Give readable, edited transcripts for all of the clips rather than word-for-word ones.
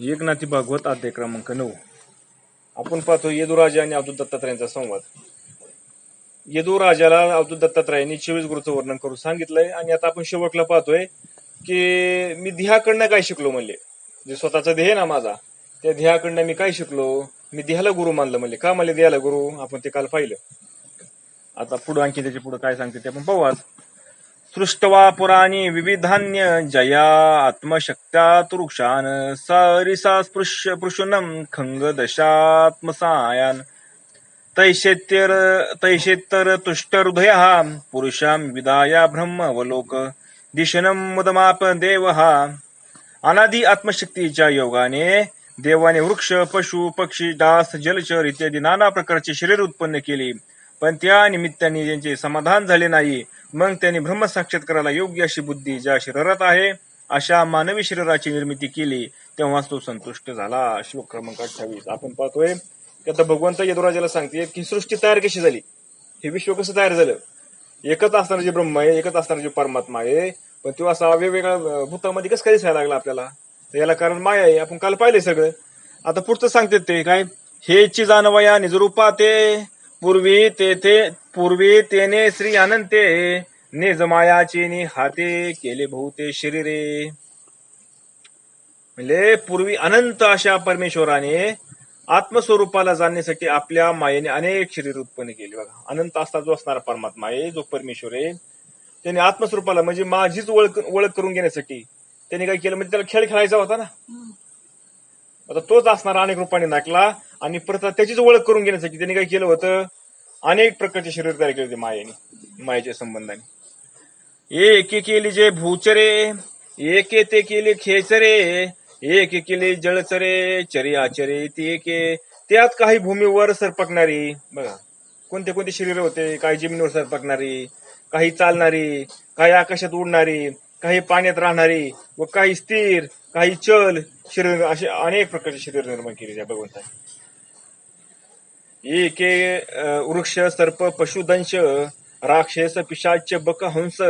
एकनाथी भागवत अध्याय क्रमांक 9. आपण पाहतो यदुराजा आणि अवधूत दत्तात्रयांचा संवाद. यदुराजाला अवधूत दत्तात्रयांनी 24 गुरूचं वर्णन करून सांगितलंय आणि आता आपण शेवटला पाहतोय की मी ध्येयाकडनं काय शिकलो म्हणले. जे स्वतःचा ध्येय ना माझा, त्या ध्येयाकडनं मी काय शिकलो, मी ध्येयाला गुरु मानलं म्हणले. का म्हणले ध्येयाला गुरु, आपण ते काल पाहिलं. आता पुढे आणखी त्याच्या पुढे काय सांगते ते आपण पाहू आज. सृष्टवा पुराणी विविधान्य जया आत्मशक्त्या तुरुक्षान सरिसा स्पृश्य पृशुनम खंग दशात्मसायान तैशेत्तर तुष्ट हृदय पुरुषां विदाया ब्रह्मवलोक दिशनम मुदमाप देव. अनादि आत्मशक्तीच्या योगाने देवाने वृक्ष पशु पक्षी डास जलचर इत्यादी नाना प्रकारचे शरीर उत्पन्न केली, पण त्या निमित्ताने त्यांचे समाधान झाले नाही. मग त्यांनी ब्रह्मसाक्षात्काराला योग्य अशी बुद्धी ज्या शरीरात आहे अशा मानवी शरीराची निर्मिती केली, तेव्हाच तो संतुष्ट झाला. श्लोक क्रमांक 28. आपण पाहतोय की आता भगवंत यदुराजाला सांगते की सृष्टी तयार कशी झाली, हे विश्व कसं तयार झालं. एकच असणार जे ब्रह्म आहे, एकच असणार जे परमात्मा आहे, पण तो असा वेगवेगळ्या भूतामध्ये कसं काय दिसायला लागला आपल्याला, तर याला कारण माया आहे. आपण काल पाहिलंय सगळं. आता पुढचं सांगते ते काय, हेची जाणवया निजरूपा ते पूर्वी तेने श्री अनंते निज मायाची हाते केले बहुते शरीरे. म्हणजे पूर्वी अनंत अशा परमेश्वराने आत्मस्वरूपाला जाणण्यासाठी आपल्या मायेने अनेक शरीर उत्पन्न केली. बघा, अनंत असता जो असणारा परमात्मा आहे, जो परमेश्वर आहे, त्याने आत्मस्वरूपाला म्हणजे माझीच ओळख करून घेण्यासाठी त्याने काय केलं, म्हणजे त्याला खेळ खेळायचा होता ना. आता तोच असणारा अनेक रूपाने नाटला आणि परत त्याचीच ओळख करून घेण्यासाठी त्यांनी काय केलं होतं, अनेक प्रकारचे शरीर तयार केले होते मायेने, मायेच्या संबंधाने. एक केली जे भूचरे, एक ते केले खेचरे, एक केले जळचरे चरे आचरे ते के. त्यात काही भूमीवर सरपकणारी, बघा कोणते कोणते शरीर होते, काही जमिनीवर सरपकणारी, काही चालणारी, काही आकाशात उडणारी, काही पाण्यात राहणारी व काही स्थिर, काही चल शरीर, असे अनेक प्रकारचे शरीर निर्माण केले त्या भगवंताने. एके वृक्ष सर्प पशुदंश राक्षस पिशाच बक हंस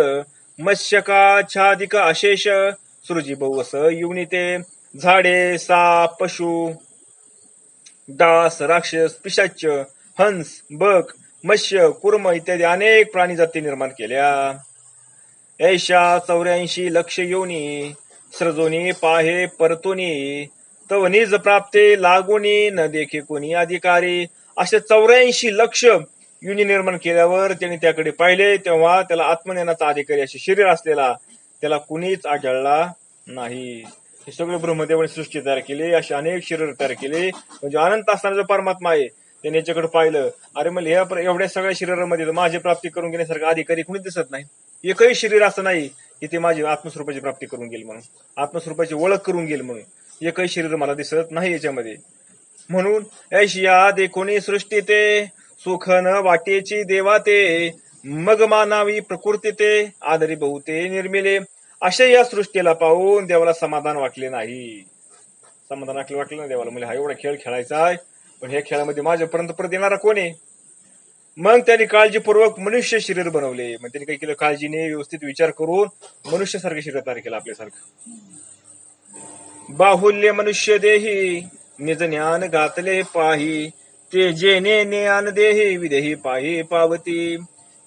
मत्स्यकाच्छादिक अशेष सृजी बहुवस युनिते. झाडे साप पशु डास राक्षस पिशाच हंस बक मत्स्य कुर्म इत्यादी अनेक प्राणी जाती निर्माण केल्या. ऐशा 84 लक्ष योनी सृजोनी पाहे परतोनी तव निज प्राप्ते लागोनी न देखे कोणी अधिकारी. असे 84 लक्ष युनी निर्माण केल्यावर त्याने त्याकडे पाहिले, तेव्हा त्याला आत्मज्ञानाचा अधिकारी असे शरीर असलेला त्याला कुणीच आढळला नाही. हे सगळे ब्रह्मदेवाने सृष्टी तयार केली, असे अनेक शरीर तयार केले. म्हणजे अनंत असणारा जो परमात्मा आहे त्याने याच्याकडे पाहिलं, अरे मला एवढ्या सगळ्या शरीरामध्ये माझी प्राप्ती करून घेण्यासारखा अधिकारी कुणीच दिसत नाही. एकही शरीर असं नाही की ते माझी आत्मस्वरूपाची प्राप्ती करून गेली म्हणून, आत्मस्वरूपाची ओळख करून गेली म्हणून. एकही शरीर मला दिसत नाही याच्यामध्ये. म्हणून ऐशिया दे कोणी सृष्टी ते सुख न वाटेची देवा ते मग मानावी प्रकृती ते आदरी बहुते निर्मिले. अशा या सृष्टीला पाहून देवाला समाधान वाटले नाही. समाधान वाटलं ना देवाला, म्हणजे हा एवढा खेळ खेळायचा आहे, पण ह्या खेळामध्ये माझ्यापर्यंत परत येणारा कोण आहे. मग त्यांनी काळजीपूर्वक मनुष्य शरीर बनवले. मग त्यांनी काय केलं, काळजीने व्यवस्थित विचार करून मनुष्यासारखं शरीर तयार केलं आपल्यासारखं. बाहुल्य मनुष्य देही निज ज्ञान घातले पाही ते जेने ज्ञान देही विदेही पाही पावती.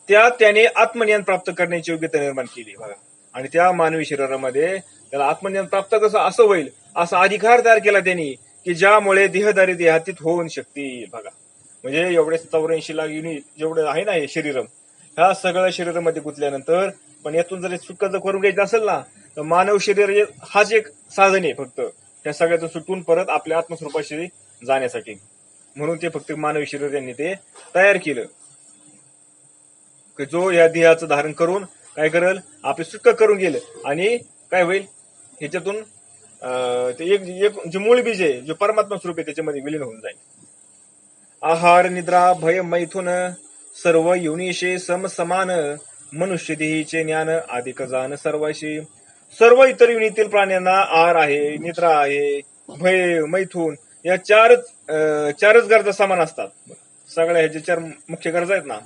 त्याने आत्मज्ञान प्राप्त करण्याची योग्यता निर्माण केली. बघा, आणि त्या मानवी शरीरामध्ये त्याला आत्मज्ञान प्राप्त कसं असं होईल असा अधिकार तयार केला त्यांनी, की ज्यामुळे देहधारी देहातीत होऊन शकतील. बघा, म्हणजे एवढे 84 लाख युनिट जेवढे आहे ना हे शरीर, ह्या सगळ्या शरीरामध्ये गुंतल्यानंतर पण यातून जर सुटका जर करून घ्यायचं असेल ना, तर मानव शरीर हाच एक साधन आहे फक्त त्या सगळ्यातून सुटून परत आपल्या आत्मस्वरूपाशी जाण्यासाठी. म्हणून ते फक्त मानवी शरीर त्यांनी ते तयार केलं, जो या देहाचं धारण करून काय करेल, आपली सुटका करून गेलं आणि काय होईल ह्याच्यातून ते एक जे मूळ बीज आहे, जो परमात्मा स्वरूप आहे, त्याच्यामध्ये विलीन होऊन जाईल. आहार निद्रा भय मैथुन सर्व योनीशे सम समान मनुष्य देहीचे ज्ञान अधिक जाण सर्वाशी. सर्व इतर युनीतील प्राण्यांना आहार आहे, निद्रा आहे, भय मैथून या चारच गरजा समान असतात. सगळ्या ह्याच्या 4 मुख्य गरजा आहेत ना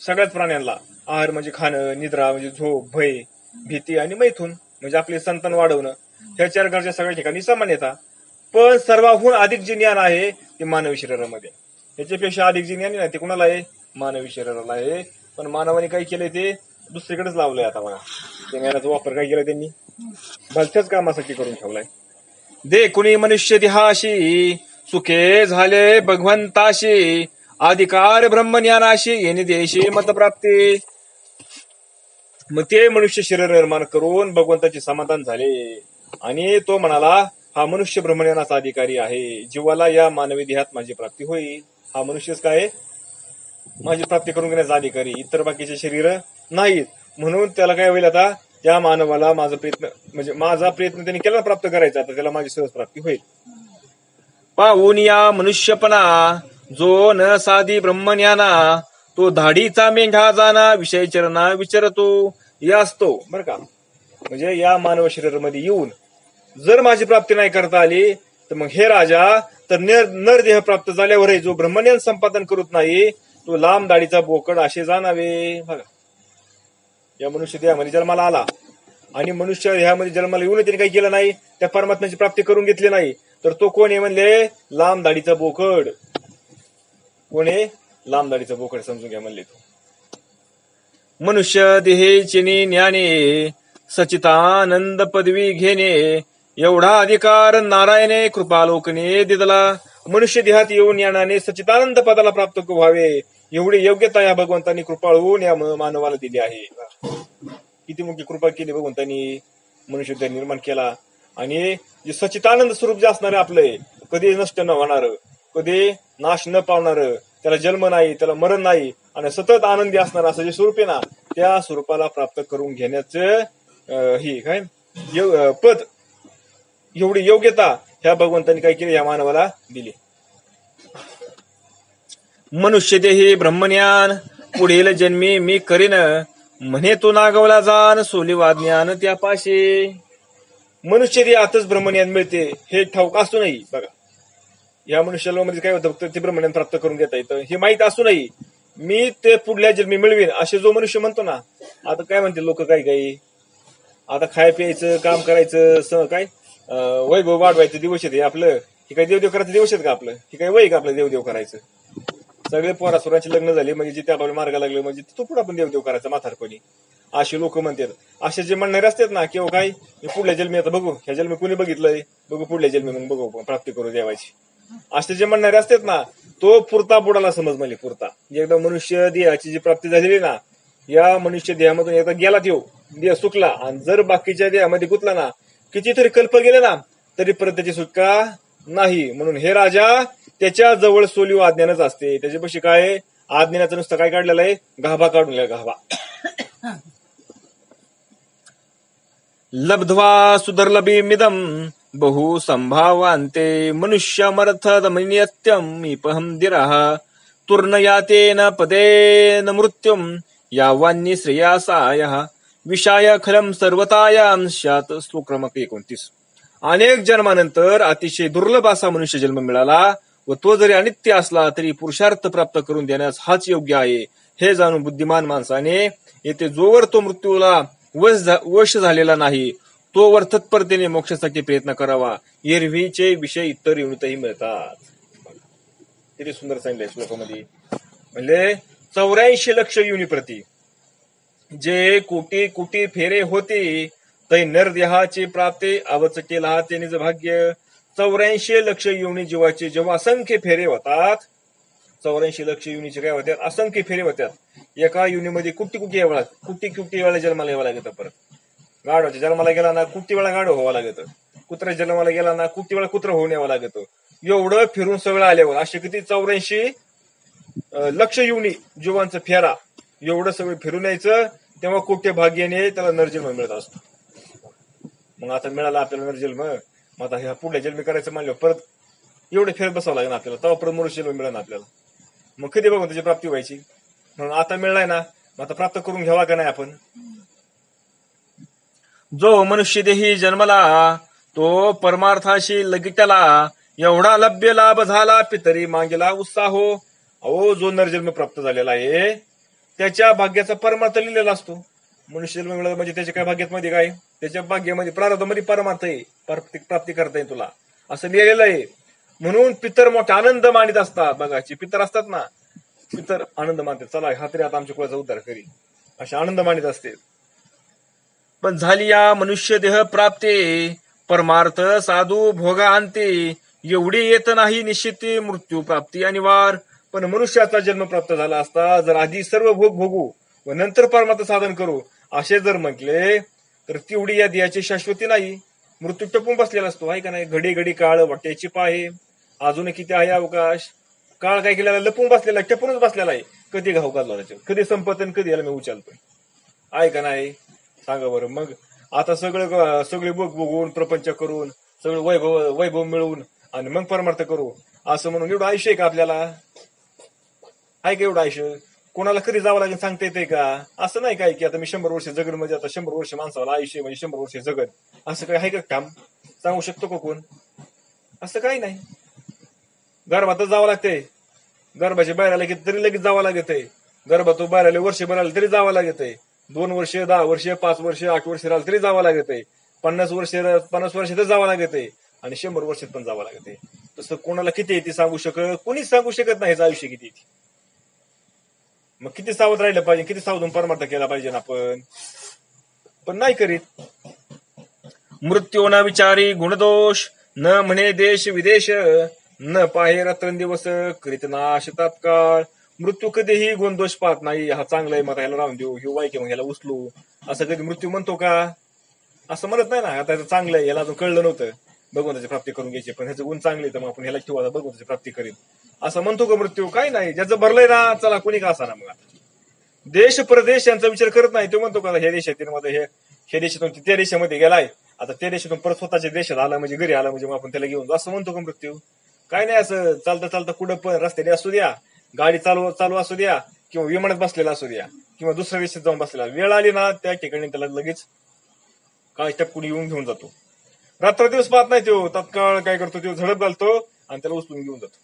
सगळ्याच प्राण्यांना. आहार म्हणजे खाणं, निद्रा म्हणजे झोप, भय भीती आणि मैथून म्हणजे आपले संतान वाढवणं. ह्या चार गरजा सगळ्या ठिकाणी समान येतात. पण सर्वाहून अधिक जे ज्ञान आहे ते मानवी शरीरामध्ये. ह्याच्यापेक्षा अधिक जे ज्ञान नाही ते कुणाला आहे? मानवी शरीराला आहे. पण मानवाने काय केलंय ते दुसरीकडेच लावलंय. आता बघा त्या ज्ञानाचा वापर काय केला त्यांनी? भलत्याच कामासाठी करून ठेवलाय. दे कुणी मनुष्य देहाशी सुखे झाले भगवंताशी अधिकार ब्रह्मज्ञानाशी येणे देशी मतप्राप्ती. मग ते मनुष्य शरीर निर्माण करून भगवंताचे समाधान झाले आणि तो म्हणाला हा मनुष्य ब्रह्मज्ञानाचा अधिकारी आहे. जीवाला या मानवी देहात माझी प्राप्ती होईल. हा मनुष्यच काय माझी प्राप्ती करून घेण्याचा अधिकारी, इतर बाकीचे शरीर नाहीत. म्हणून त्याला काय होईल? आता त्या मानवाला माझा प्रयत्न म्हणजे माझा प्रयत्न त्यांनी केला प्राप्त करायचा, तर त्याला माझी सहज प्राप्ती होईल. पाहून या मनुष्यपणा जो न साधी ब्रह्मज्ञाना तो धाडीचा मेंढा जाना विषय चरणा विचारतो या असतो. बरं का, म्हणजे या मानव शरीरामध्ये येऊन जर माझी प्राप्ती नाही करता आली तर मग हे राजा तर नरदेह प्राप्त झाल्यावरही जो ब्रह्मज्ञान संपादन करत नाही तो लांब दाढीचा बोकड असे जाणावे. बघा, या मनुष्य देहामध्ये जन्माला आला आणि मनुष्य देहामध्ये जन्माला येऊन त्याने काही केलं नाही, त्या परमात्म्याची प्राप्ती करून घेतली नाही, तर तो कोण आहे म्हणले? लांब दाढीचा बोकड. कोण आहे? लांब दाढीचा बोकड समजून घ्या म्हणले. तो मनुष्य देहेचिनी ज्ञाने सचितानंद पदवी घेणे एवढा अधिकार नारायणे कृपालोकने दिदला. मनुष्य देहात येऊन ज्ञानाने सचितानंद पदाला प्राप्त व्हावे एवढी योग्यता या भगवंतांनी कृपाळून या मानवाला दिली आहे. किती मोठी कृपा केली भगवंतांनी, मनुष्य देह निर्माण केला. आणि जे सचितानंद स्वरूप जे असणार आपलं, कधी नष्ट न होणार, कधी नाश न पावणार, त्याला जन्म नाही, त्याला मरण नाही आणि सतत आनंदी असणार असं जे स्वरूप आहे ना, त्या स्वरूपाला प्राप्त करून घेण्याचं ही काय पद, एवढी योग्यता ह्या भगवंतांनी काय केली? या मानवाला दिली. मनुष्य देही ब्रह्मज्ञान पुढील जन्मी मी करीन म्हणे तो नागवला जाण सोलिवा ज्ञान त्यापाशी. मनुष्य देहातच ब्रह्मज्ञान मिळते हे ठाऊक असूनही, बघा या मनुष्याला मध्ये काय होतं? फक्त ते ब्रह्मज्ञान प्राप्त करून घेता येतं हे माहित असूनही मी ते पुढल्या जन्मी मिळवीन असे जो मनुष्य म्हणतो ना, आता काय म्हणते लोक काही काही, आता खाय प्यायचं काम करायचं काय वैभव वाढवायचं दिवस आहे आपलं, हे काही देवदेव करायचं दिवस आहेत का आपलं? हे काही वय का आपलं देवदेव करायचं? सगळे पोरासुरांचे लग्न झाले म्हणजे जे त्या मार्गा लागले म्हणजे तो पुढे आपण देवदेव करायचा म्हातारपणी असे लोक म्हणतात. असे जे म्हणणारे असतात ना किंवा काय मी पुढल्या जन्मी आता बघू, ह्या जन्मी कुणी बघितलंय बघू, पुढल्या जन्मी मग बघू प्राप्ती करू देवाची, असे जे म्हणणारे असतात ना तो पुरता बुडाला समज म्हणजे पुरता. एकदा मनुष्य देहाची जी प्राप्ती झालेली ना, या मनुष्य देहामधून एकदा गेला तो देह सुकला आणि जर बाकीच्या देहामध्ये गुतला ना, कितीतरी कल्प गेले ना तरी परत त्याची सुटका नाही. म्हणून हे राजा त्याच्या जवळ सोलिव अज्ञानच असते. त्याच्यापाशी काय अज्ञानाचं नुसतं काय काढलेलं आहे? गाभा काढून गाभा. लब्ध्वा सुदर्लभी मिदम बहु संभावांते मनुष्यमर्थ दमनियत्यम इपहम दिरः तूर्ण यातेन पदेन मृत्युम यावान्नी श्रेयासाय विषाय खलम सर्वतायाम शात क्रमांक 29. अनेक जन्मानंतर अतिशय दुर्लभ असा मनुष्य जन्म मिळाला व तो जरी अनित्य असला तरी पुरुषार्थ प्राप्त करून देण्यास हाच योग्य आहे हे जाणून बुद्धिमान माणसाने येथे जोवर तो मृत्यूला वश झालेला नाही तोवर तत्परतेने मोक्षासाठी प्रयत्न करावा. एरवीचे विषय इतर युनितही मिळतात. किती सुंदर सांगितलंय श्लोकामध्ये. म्हणजे 84 लक्ष युनी प्रती जे कोटी कोटी फेरे होते तै नरदेहाची प्राप्ती अवचकेला ते निज भाग्य. 84 लक्ष योनी जीवाचे जेव्हा असंख्य फेरे होतात, 84 लक्ष युनीचे काय होतात? असंख्य फेरे होतात. एका युनीमध्ये कुटी वेळा जन्माला यावं लागतं. परत गाढवाच्या जन्माला गेला ना कुटी वेळा गाढव व्हावं लागतं, कुत्र्याच्या जन्माला गेला ना कुटी वेळा कुत्र होऊन यावं लागतं. एवढं फिरून सगळं आल्यावर असे किती 84 लक्ष युनी जीवांचं फेरा, एवढं सगळं फिरून यायचं तेव्हा कुठे भाग्याने त्याला नरजन्म मिळत असतो. मग आता मिळाला आपल्याला नरजन्म, मग आता ह्या पुढल्या जन्मी करायचं म्हणलं परत एवढे फेरत बसावं लागेल आपल्याला, तेव्हा परत मनुष्य जन्म मिळेल आपल्याला. मग कधी बघून त्याची प्राप्ती व्हायची? म्हणून आता मिळलाय ना, मग आता प्राप्त करून घ्यावा का नाही आपण? जो मनुष्य देही जन्मला तो परमार्थाशी लगीतला एवढा लभ्य लाभ झाला पितरी मागेला उत्साहो. अहो जो नरजन्म प्राप्त झालेला आहे त्याच्या भाग्याचा परमार्थ लिहिलेला असतो. मनुष्य जन्म मिळाला म्हणजे त्याच्या काय भाग्यात मध्ये काय, त्याच्या भाग्यामध्ये प्रारब्धामध्ये परमार्थ आहे, प्राप्ती करता येईल तुला असं लिहिलेलं आहे. म्हणून पितर मोठा आनंद मानित असतात. बघाची पितर असतात ना, पितर आनंद मानतात, चला हा तरी आता आमच्या कुळाचा उद्धार करी, असे आनंद मानित असते. पण झाली या मनुष्य देह प्राप्ती, परमार्थ साधू भोगा अंते, एवढी येत नाही निश्चिती मृत्यू प्राप्ती अनिवार. पण मनुष्याचा जन्म प्राप्त झाला असता जर आधी सर्व भोग भोगू व नंतर परमार्थ साधन करू असे जर म्हटले तर तेवढी या देहाची शाश्वती नाही. मृत्यू टपून बसलेला असतो, आहे का नाही. घडी घडी काळ वाट्याची पाहे, अजून किती आहे अवकाश. काळ काय केलेला, लपून बसलेला, टपूनच बसलेला आहे. कधी घाऊ घालला त्याच्यावर, कधी संपत आणि कधी याला मी उचलतोय, आहे का नाही. सांगा बरं. मग आता सगळे भोग बघून प्रपंच करून सगळं वैभव मिळवून आणि मग परमार्थ करू असं म्हणून एवढं आयुष्य आहे का आपल्याला, आहे का एवढं आयुष्य. कोणाला कधी जावं लागेल सांगता येते का. असं नाही काय की आता मी 100 वर्ष जगन म्हणजे आता 100 वर्ष माणसाला आयुष्य म्हणजे 100 वर्ष जगन, असं काय आहे का काम सांगू शकतो का कोण. असं काही नाही. गर्भातच जावं लागतंय, गर्भाच्या बाहेर आले की तरी लगेच जावं लागत आहे. गर्भातून बाहेर आले वर्षभर आले तरी जावं लागत आहे. 2 वर्ष 10 वर्ष 5 वर्ष 8 वर्ष राहिलं तरी जावं लागत आहे. 50 वर्षात जावं लागत आहे आणि 100 वर्षात पण जावं लागत आहे. तसं कोणाला किती येते सांगू शकत, कोणीच सांगू शकत नाही आयुष्य किती येते. मग किती सावध राहिलं पाहिजे, किती सावधून परमार्थ केला पाहिजे ना आपण, पण नाही करीत. मृत्यू न विचारी गुणदोष, न म्हणे देश विदेश, न पाहे रात्रं दिवस करीत नाश तात्काळ. मृत्यू कधीही गुणदोष पाहत नाही, हा चांगला आहे मग ह्याला राहून देऊ, हे वाईट आहे मग ह्याला उचलू, असं कधी मृत्यू म्हणतो का. असं म्हणत नाही ना. आता चांगलं आहे, याला अजून कळलं नव्हतं, भगवंताची प्राप्ती करून घ्यायची, पण ह्याचं गुण चांगले तर मग आपण ह्याला ठेवा भगवंताची प्राप्ती करेल, असं म्हणतो का मृत्यू. काय नाही. ज्याचं भरलंय ना, चला कोणी का असा ना. मग देश परदेश यांचा विचार करत नाही. तो म्हणतो का ह्या देशातील मध्ये ह्या देशातून त्या देशामध्ये गेलाय, आता त्या देशातून परत स्वतःच्या देशात आला म्हणजे घरी आला म्हणजे मग आपण त्याला घेऊन जाऊ, असं म्हणतो का मृत्यू. काय नाही. असं चालता चालता कुठं पण रस्त्याने असू द्या, गाडी चालू असू द्या, किंवा विमानात बसलेला असू द्या, किंवा दुसऱ्या देशात जाऊन बसलेला, वेळ आली ना त्या ठिकाणी त्याला लगेच काय टपकुन येऊन घेऊन जातो. रात्र दिवस पाहत नाही तो, तत्काळ काय करतो तो, झडप घालतो आणि त्याला उचलून घेऊन जातो.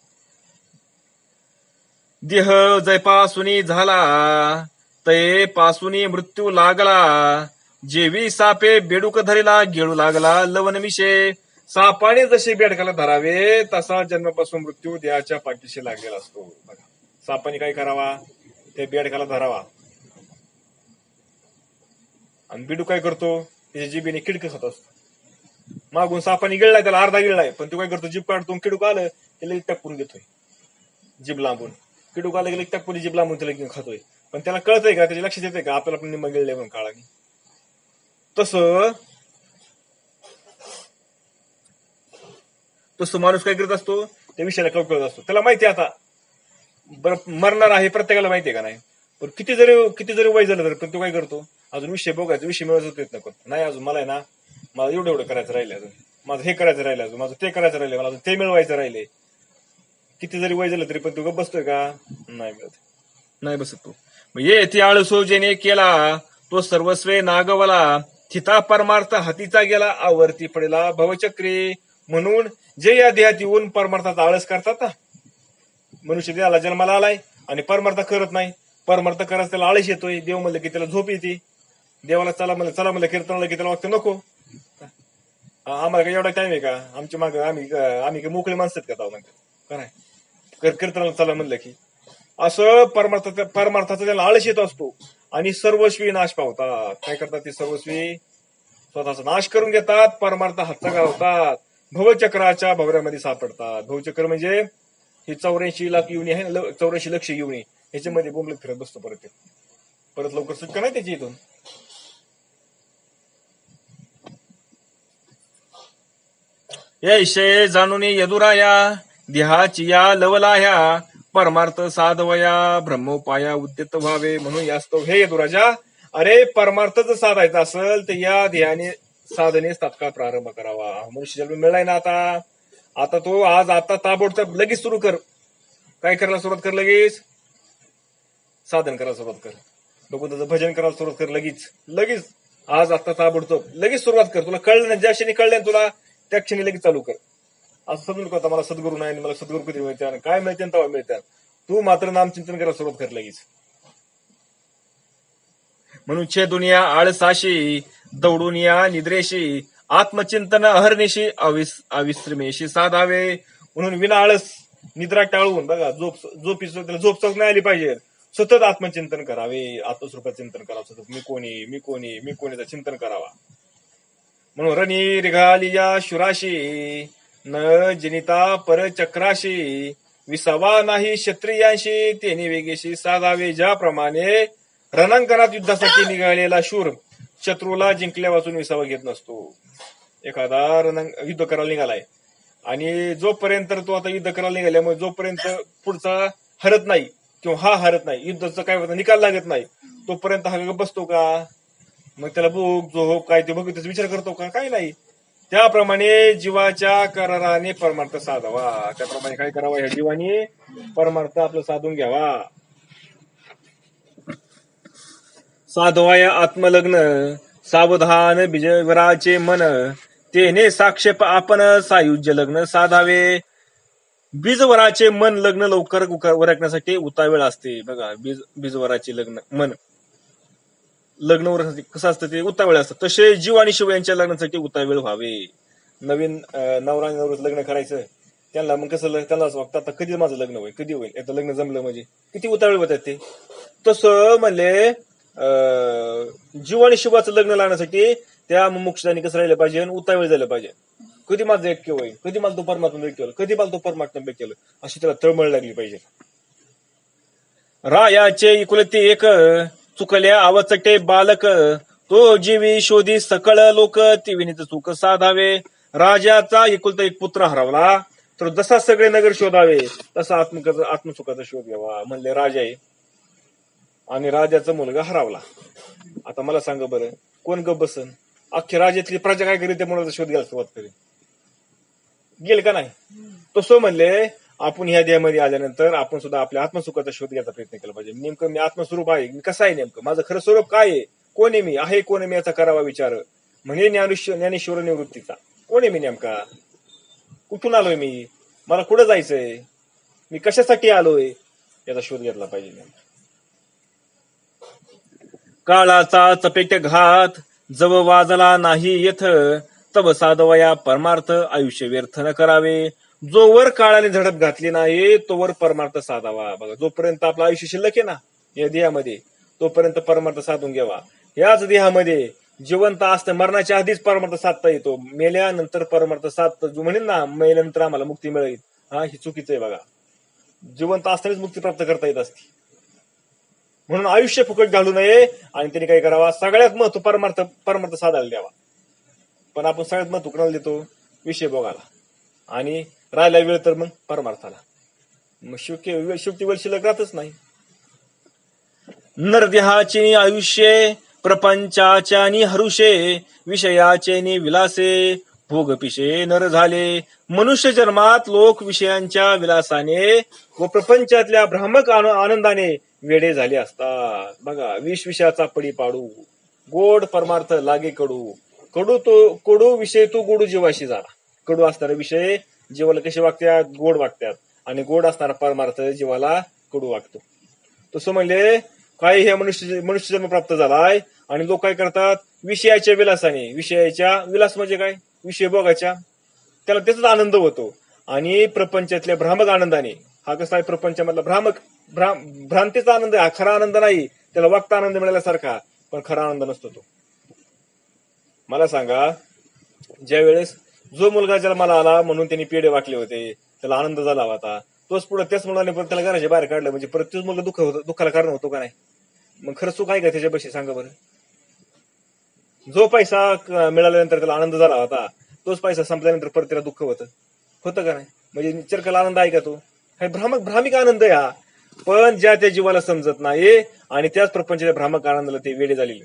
देह जयपासुनी झाला, तये पासुनी मृत्यू लागला, जेवी सापे बेडूक धरला गेळू लागला लवण मिशे. सापाने जसे बेडकाला धरावे तसा जन्मापासून मृत्यू देहाच्या पाठीशी लागलेला असतो. बघा, सापाने काय करावा, ते बेडकाला धरावा, आणि बेडूक काय करतो, त्याच्या जिबीने किडक खात असतो. मागून सापाने गिळलाय, त्याला अर्धा गिळलाय, पण तो काय करतो, जीभ काढतो, किडूक आलं त्याला टपकून घेतोय, जीभ लांबून. किडूक आलं गेलं टपकुनी जीभ लांबून त्याला घेऊन खातोय. पण त्याला कळतंय का, त्याच्या लक्षात येतंय का आपल्याला पण निम्मा गिळलंय म्हणून काळाने. तसं माणूस काय करत असतो, त्या विषयाला कळकळत असतो. त्याला माहिती आता बरं मरणार आहे, प्रत्येकाला माहितीये का नाही. पण किती जरी वय झालं तर पण तो काय करतो, अजून विषय बघायचा, विषय मिळवायचा प्रयत्न करतो. नाही अजून मला आहे ना, मला एवढं करायचं राहिलं, अजून माझं हे करायचं राहिलं, अजून माझं ते करायचं राहिलं, मला अजून ते मिळवायचं राहिले. किती जरी वय झालं तरी पण तो बसतोय का, नाही मिळत, नाही बसत तो. ये ती आळसो जेने केला, तो सर्वस्वे नागवला, थिता परमार्थ हातीचा गेला, आवर्ती पडला भवचक्री. म्हणून जे या देहात येऊन परमार्थाचा आळस करतात ना, मनुष्य देहाला जन्माला आलाय आणि परमार्थ करत नाही, परमार्थ करायचं त्याला आळस येतोय. देव म्हणलं की त्याला झोप येते, देवाला चला म्हणलं कीर्तनाला की त्याला वाटतं नको. आम्हाला काय एवढा टाइम आहे का, आमच्या मागे आम्ही काही मोकळे माणसं आहेत का म्हणतात का नाही, कीर्तनाला चला म्हणलं की. असं परमार्थाचा त्याला आळस येत असतो आणि सर्वस्वी नाश पावतात. काय करतात ते, सर्वस्वी स्वतःचा नाश करून घेतात, परमार्थ हातचा घालतात, भवचक्राच्या भवऱ्यामध्ये सापडतात. भवचक्र म्हणजे ही 84 लाख युनी आहे ना, 84 लक्ष युनी, ह्याच्यामध्ये बोंबलत फिरत बसतो. परत लवकर सुटका नाही त्याची इथून. यैशे जाणून यदुराया, देहाची या लवलाया, परमार्थ साधवया, ब्रह्मोपाया उद्यत व्हावे. म्हणून यास्तव हे यदुराजा, अरे परमार्थ जर साधायचा असेल तर या देहाने साधनेस तात्काळ प्रारंभ करावा. मनुष्य जन्म मिळालाय ना आता तो आता ताबडतोब लगेच सुरू कर. काय करायला सुरुवात कर, लगेच साधन करायला सुरुवात कर, बघू त्याचं भजन करायला सुरुवात कर, लगेच आता ताबडतोब लगेच सुरुवात कर. तुला कळलं ना, ज्या क्षणी कळलं तुला त्या क्षणी लगेच चालू कर. असं समजून करता मला सद्गुरू नाही, मला सद्गुरू कधी मिळतात, काय मिळते तेव्हा मिळतात. तू मात्र नामचिंतन करायला सुरुवात कर लगेच. म्हणून छेदून या आळसाशी, दौडून या निद्रेशी, आत्मचिंतन अहर्निशी अविश्रमेशी साधावे. म्हणून विना आळस निद्रा टाळून बघा, झोप चौक नाही आली पाहिजे. सतत आत्मचिंतन करावे, आत्मस्वरूपाचं चिंतन करावं सतत. मी कोणीचं चिंतन करावा. म्हणून रणी रिघालिया शुराशी, न जनिता परचक्राशी, विसावा नाही क्षत्रियांशी, तेने वेगेशी साधावे. ज्याप्रमाणे रणांगणात युद्धासाठी निघालेला शूर शत्रूला जिंकल्या वाचून विसावा घेत नसतो. एखादा युद्ध करायला निघालाय आणि जोपर्यंत तो आता युद्ध करायला निघाल्यामुळे जोपर्यंत पुढचा हरत नाही किंवा हा हरत नाही, युद्धाचा काय होतं निकाल लागत नाही, तोपर्यंत हा बसतो का? मग त्याला भूक झोप काय ते बघितच विचार करतो का? काही नाही. त्याप्रमाणे जीवाच्या कराराने परमार्थ साधावा. त्याप्रमाणे काय करावं, ह्या जीवाने परमार्थ आपलं साधून घ्यावा. साधवाया आत्मलग्न, सावधान बीजवराचे मन, तेने साक्षेप आपण सायुज्य लग्न साधावे. बीजवराचे मन लग्न लवकर उरकण्यासाठी उतावेळ असते. बघा, बीजवराचे मन लग्न उरकण्यासाठी कसं असतं, ते उतावेळ असतं. तसे जीव आणि शिव यांच्या लग्नासाठी उतावेळ व्हावे. नवीन नवरा आणि नवऱ्याचं लग्न करायचं, त्यांना मग कसं त्यांना असं वाटतं आता कधी माझं लग्न होईल, कधी होईल, आता लग्न जमलं म्हणजे किती उतावेळ होतात ते. तसं म्हणले जीव आणि शिवाचं लग्न लागण्यासाठी त्या मुमुक्षाने कसं राहिलं पाहिजे, उतावेळ झालं पाहिजे. कधी माझं ऐक्य होईल, कधी मला तो परमात्मा केलं, कधी मला तो परमात्मा केलं, अशी त्याला तळमळ लागली पाहिजे. रायाचे इकुलते एक, चुकल्या अवचटे बालक, तो जीवी शोधी सकळ लोक, ती विनीत चूक साधावे. राजाचा एकुलता एक पुत्र हरवला तर जसा सगळे नगर शोधावे तसा आत्मसुखाचा शोध घ्यावा. म्हणले राजा आहे आणि राजाचा मुलगा हरवला. आता मला सांगा बरं, कोण गप बसन? अख्ख्या राज्यातली प्रजा काय करेल, त्या मुलाचा शोध घ्यायला सुरुवात करेल, गेल का नाही? तसं म्हणले आपण ह्या देहामध्ये आल्यानंतर आपण सुद्धा आपल्या आत्मसुखाचा शोध घ्यायचा प्रयत्न केला पाहिजे. नेमकं मी आत्मस्वरूप आहे, मी कसं आहे, नेमकं माझं खरं स्वरूप काय आहे, कोण आहे मी, आहे कोण आहे मी, याचा करावा विचार. म्हणजे ज्ञानेश्वर निवृत्तीचा कोण आहे मी, नेमका कुठून आलोय मी, मला कुठं जायचंय, मी कशासाठी आलोय, याचा शोध घेतला पाहिजे. काळाचा चपेट घात, जव वाजला नाही येथ, तव साधवया परमार्थ आयुष्य व्यर्थ न करावे. जोवर काळाने झडप घातली नाही तोवर परमार्थ साधावा. बघा, जोपर्यंत आपलं आयुष्य शिल्लक आहे ना या देहामध्ये, तोपर्यंत परमार्थ साधून घ्यावा. याच देहामध्ये जिवंत असतं, मरणाच्या आधीच परमार्थ साधता येतो, मेल्यानंतर परमार्थ साधता जो म्हणेल ना, मेल्यानंतर आम्हाला मुक्ती मिळेल, हा ही चुकीचं आहे. बघा, जिवंत असतानाच मुक्ती प्राप्त करता येत असते. म्हणून आयुष्य फुकट घालू नये आणि त्यांनी काय करावा, सगळ्यात महत्व परमार्थ साधायला द्यावा. पण आपण सगळ्यात महत्व कुणाला देतो, विषय भोगाला, आणि राहिला वेळ तर मग परमार्थाला. मग शेवटी वेळ शिल्लक राहतच नाही. नरदेहाचे आयुष्य प्रपंचाच्या हरुषे, विषयाचे विलासे भोग पिशे नर झाले. मनुष्य जन्मात लोक विषयांच्या विलासाने व प्रपंचातल्या भ्रामक आनंदाने वेडे झाले असतात. बघा, विषयाचा पडी पाडू, गोड परमार्थ लागे कडू, कडू विषय तो गोडू जीवाशी झाला. कडू असणारा विषय जीवाला कसे वागतात, गोड वागतात, आणि गोड असणारा परमार्थ जीवाला कडू वागतो. तसं म्हणले काय, हे मनुष्य जन्म प्राप्त झालाय आणि लोक काय करतात, विषयाच्या विलासाने, विषयाच्या विलास म्हणजे काय, विषय भोगाच्या, त्याला त्याचाच आनंद होतो, आणि प्रपंचातल्या भ्रामक आनंदाने, हा कसा आहे प्रपंचामधला भ्रांतीचा आनंद, हा खरा आनंद नाही, त्याला वागता आनंद मिळाल्यासारखा, पण खरा आनंद नसतो तो. मला सांगा, ज्या वेळेस जो मुलगा जन्माला आला म्हणून त्यांनी पेढे वाटले होते, त्याला आनंद झाला होता, तोच पुढे त्याच मुलाने परत त्याला घराच्या बाहेर काढलं म्हणजे परत तोच मुलगा दुःखाला कारण होतो का नाही? मग खरं सुख आहे का त्याच्यापाशी, सांगा बरं? जो पैसा मिळाल्यानंतर त्याला आनंद झाला होता, तोच पैसा संपल्यानंतर परत त्याला दुःख होतं का नाही? म्हणजे चिरकाल आनंद आहे का तो? हा भ्रामिक आनंद आहे हा. पण ज्या त्या जीवाला समजत नाही आणि त्याच प्रपंचाच्या भ्रामक आनंदाला ते वेडे झालेले.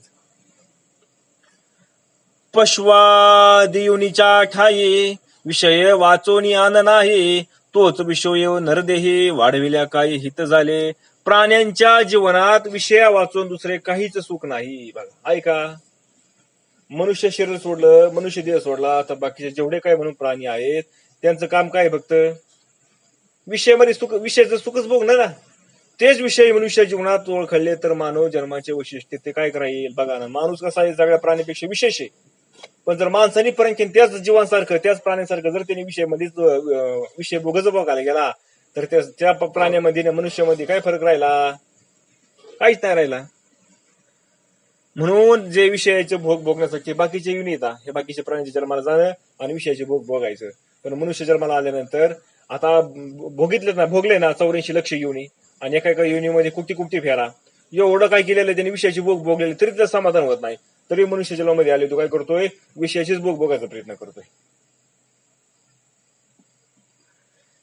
पश्वादियुनीच्या ठाई विषय वाचोनी आन नाही, तोच विषय नरदेही वाढविल्या काही हित झाले. प्राण्यांच्या जीवनात विषया वाचून दुसरे काहीच सुख नाही. बघा, ऐका, मनुष्य शरीर सोडलं, मनुष्य देह सोडला तर बाकीचे जेवढे काय म्हणून प्राणी आहेत त्यांचं काम काय, फक्त विषयामध्ये सुख, विषयाचं सुखच भोगणं ना. तेच विषय मनुष्य जीवनात ओळखले तर मानव जन्माचे वैशिष्ट्य ते काय करायला बघा ना. माणूस कसा आहे सगळ्या प्राण्यापेक्षा विशेष आहे. पण जर माणसाने पर्यंत त्याच जीवांसारखं त्याच प्राण्यासारखं जर त्यांनी विषय भोगच बघायला गेला तर त्या प्राण्यामध्ये मनुष्यामध्ये काय फरक राहिला? काहीच नाही राहिला. म्हणून जे विषयाचे भोग भोगण्यासाठी बाकीचे येऊन येतात, हे बाकीच्या प्राण्यांच्या जन्माला जाणं आणि विषयाचे भोग भोगायचं. पण मनुष्य जन्माला आल्यानंतर आता भोगितलेच ना, भोगले ना 84 लक्ष योनी आणि एका एका योनीमध्ये कुठे कुठे फेरा एवढं काय केलेलं त्यांनी विषयाचे भोग भोगलेले तरी त्याचं समाधान होत नाही. तरी मनुष्य जन्मामध्ये आले तो काय करतोय? विषयाचेच भोग भोगायचा प्रयत्न करतोय.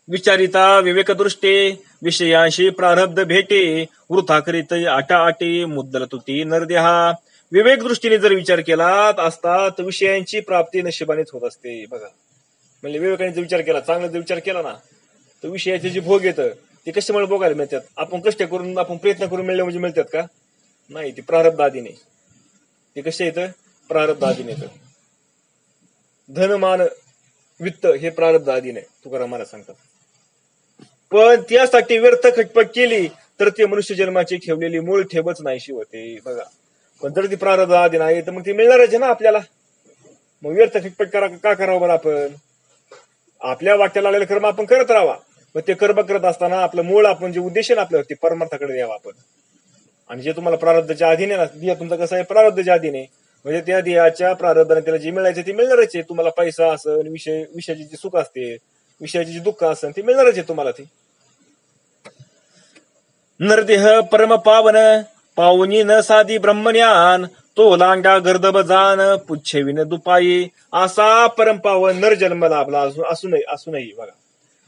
विचारिता विवेकदृष्टे विषयांशी प्रारब्ध भेटे वृथा करीत आटाआटी मुद्दल तुती नरदेहा. विवेक दृष्टीने जर विचार केला असता तर विषयांची प्राप्ती नशिबानेच होत असते. बघा म्हणजे विवेकाने जर विचार केला, चांगला जर विचार केला ना, तर विषयाचे जे भोग येतं ते कशामुळे भोगायला मिळतात? आपण कष्ट करून आपण प्रयत्न करून मिळले म्हणजे मिळतात का? नाही, ते प्रारब्ध आधीने. ते कसे येतं? प्रारब्ध आधीने येतं. धनमान वित्त हे प्रारब्ध आधीने तुकाराम महाराज सांगतात. पण त्यासाठी व्यर्थ खटपट केली तर ते मनुष्य जन्माची ठेवलेली मूळ ठेवच नाहीशी होते. बघा, पण जर ती प्रारब्ध आधी नाही तर मग ती मिळणारच आहे ना आपल्याला. मग व्यर्थ खटपट का करावं बरं? आपण आपल्या वाट्याला आलेलं कर्म आपण करत राहावा. मग ते कर्म करत असताना आपलं मूळ आपण जे उद्देश आहे ना आपल्यावरती परमार्थाकडे द्यावा आपण. आणि जे तुम्हाला प्रारब्धच्या अधीने ना, दिया तुमचा कसं आहे? प्रारब्धच्या अधीने. म्हणजे त्या दियाच्या प्रारब्धाने त्याला जे मिळायचं ते मिळणारच आहे. तुम्हाला पैसा असेल, विषयाची जी सुख असते, विषयाची जी दुःख असेल ते मिळणारच आहे तुम्हाला. ते नरदेह परम पावन पावनी न साधी ब्रह्मज्ञान तो लांडा गर्दब जान पुच्छेविन दुपाई. असा परमपावन नरजन्म लाभला असूनही बघा,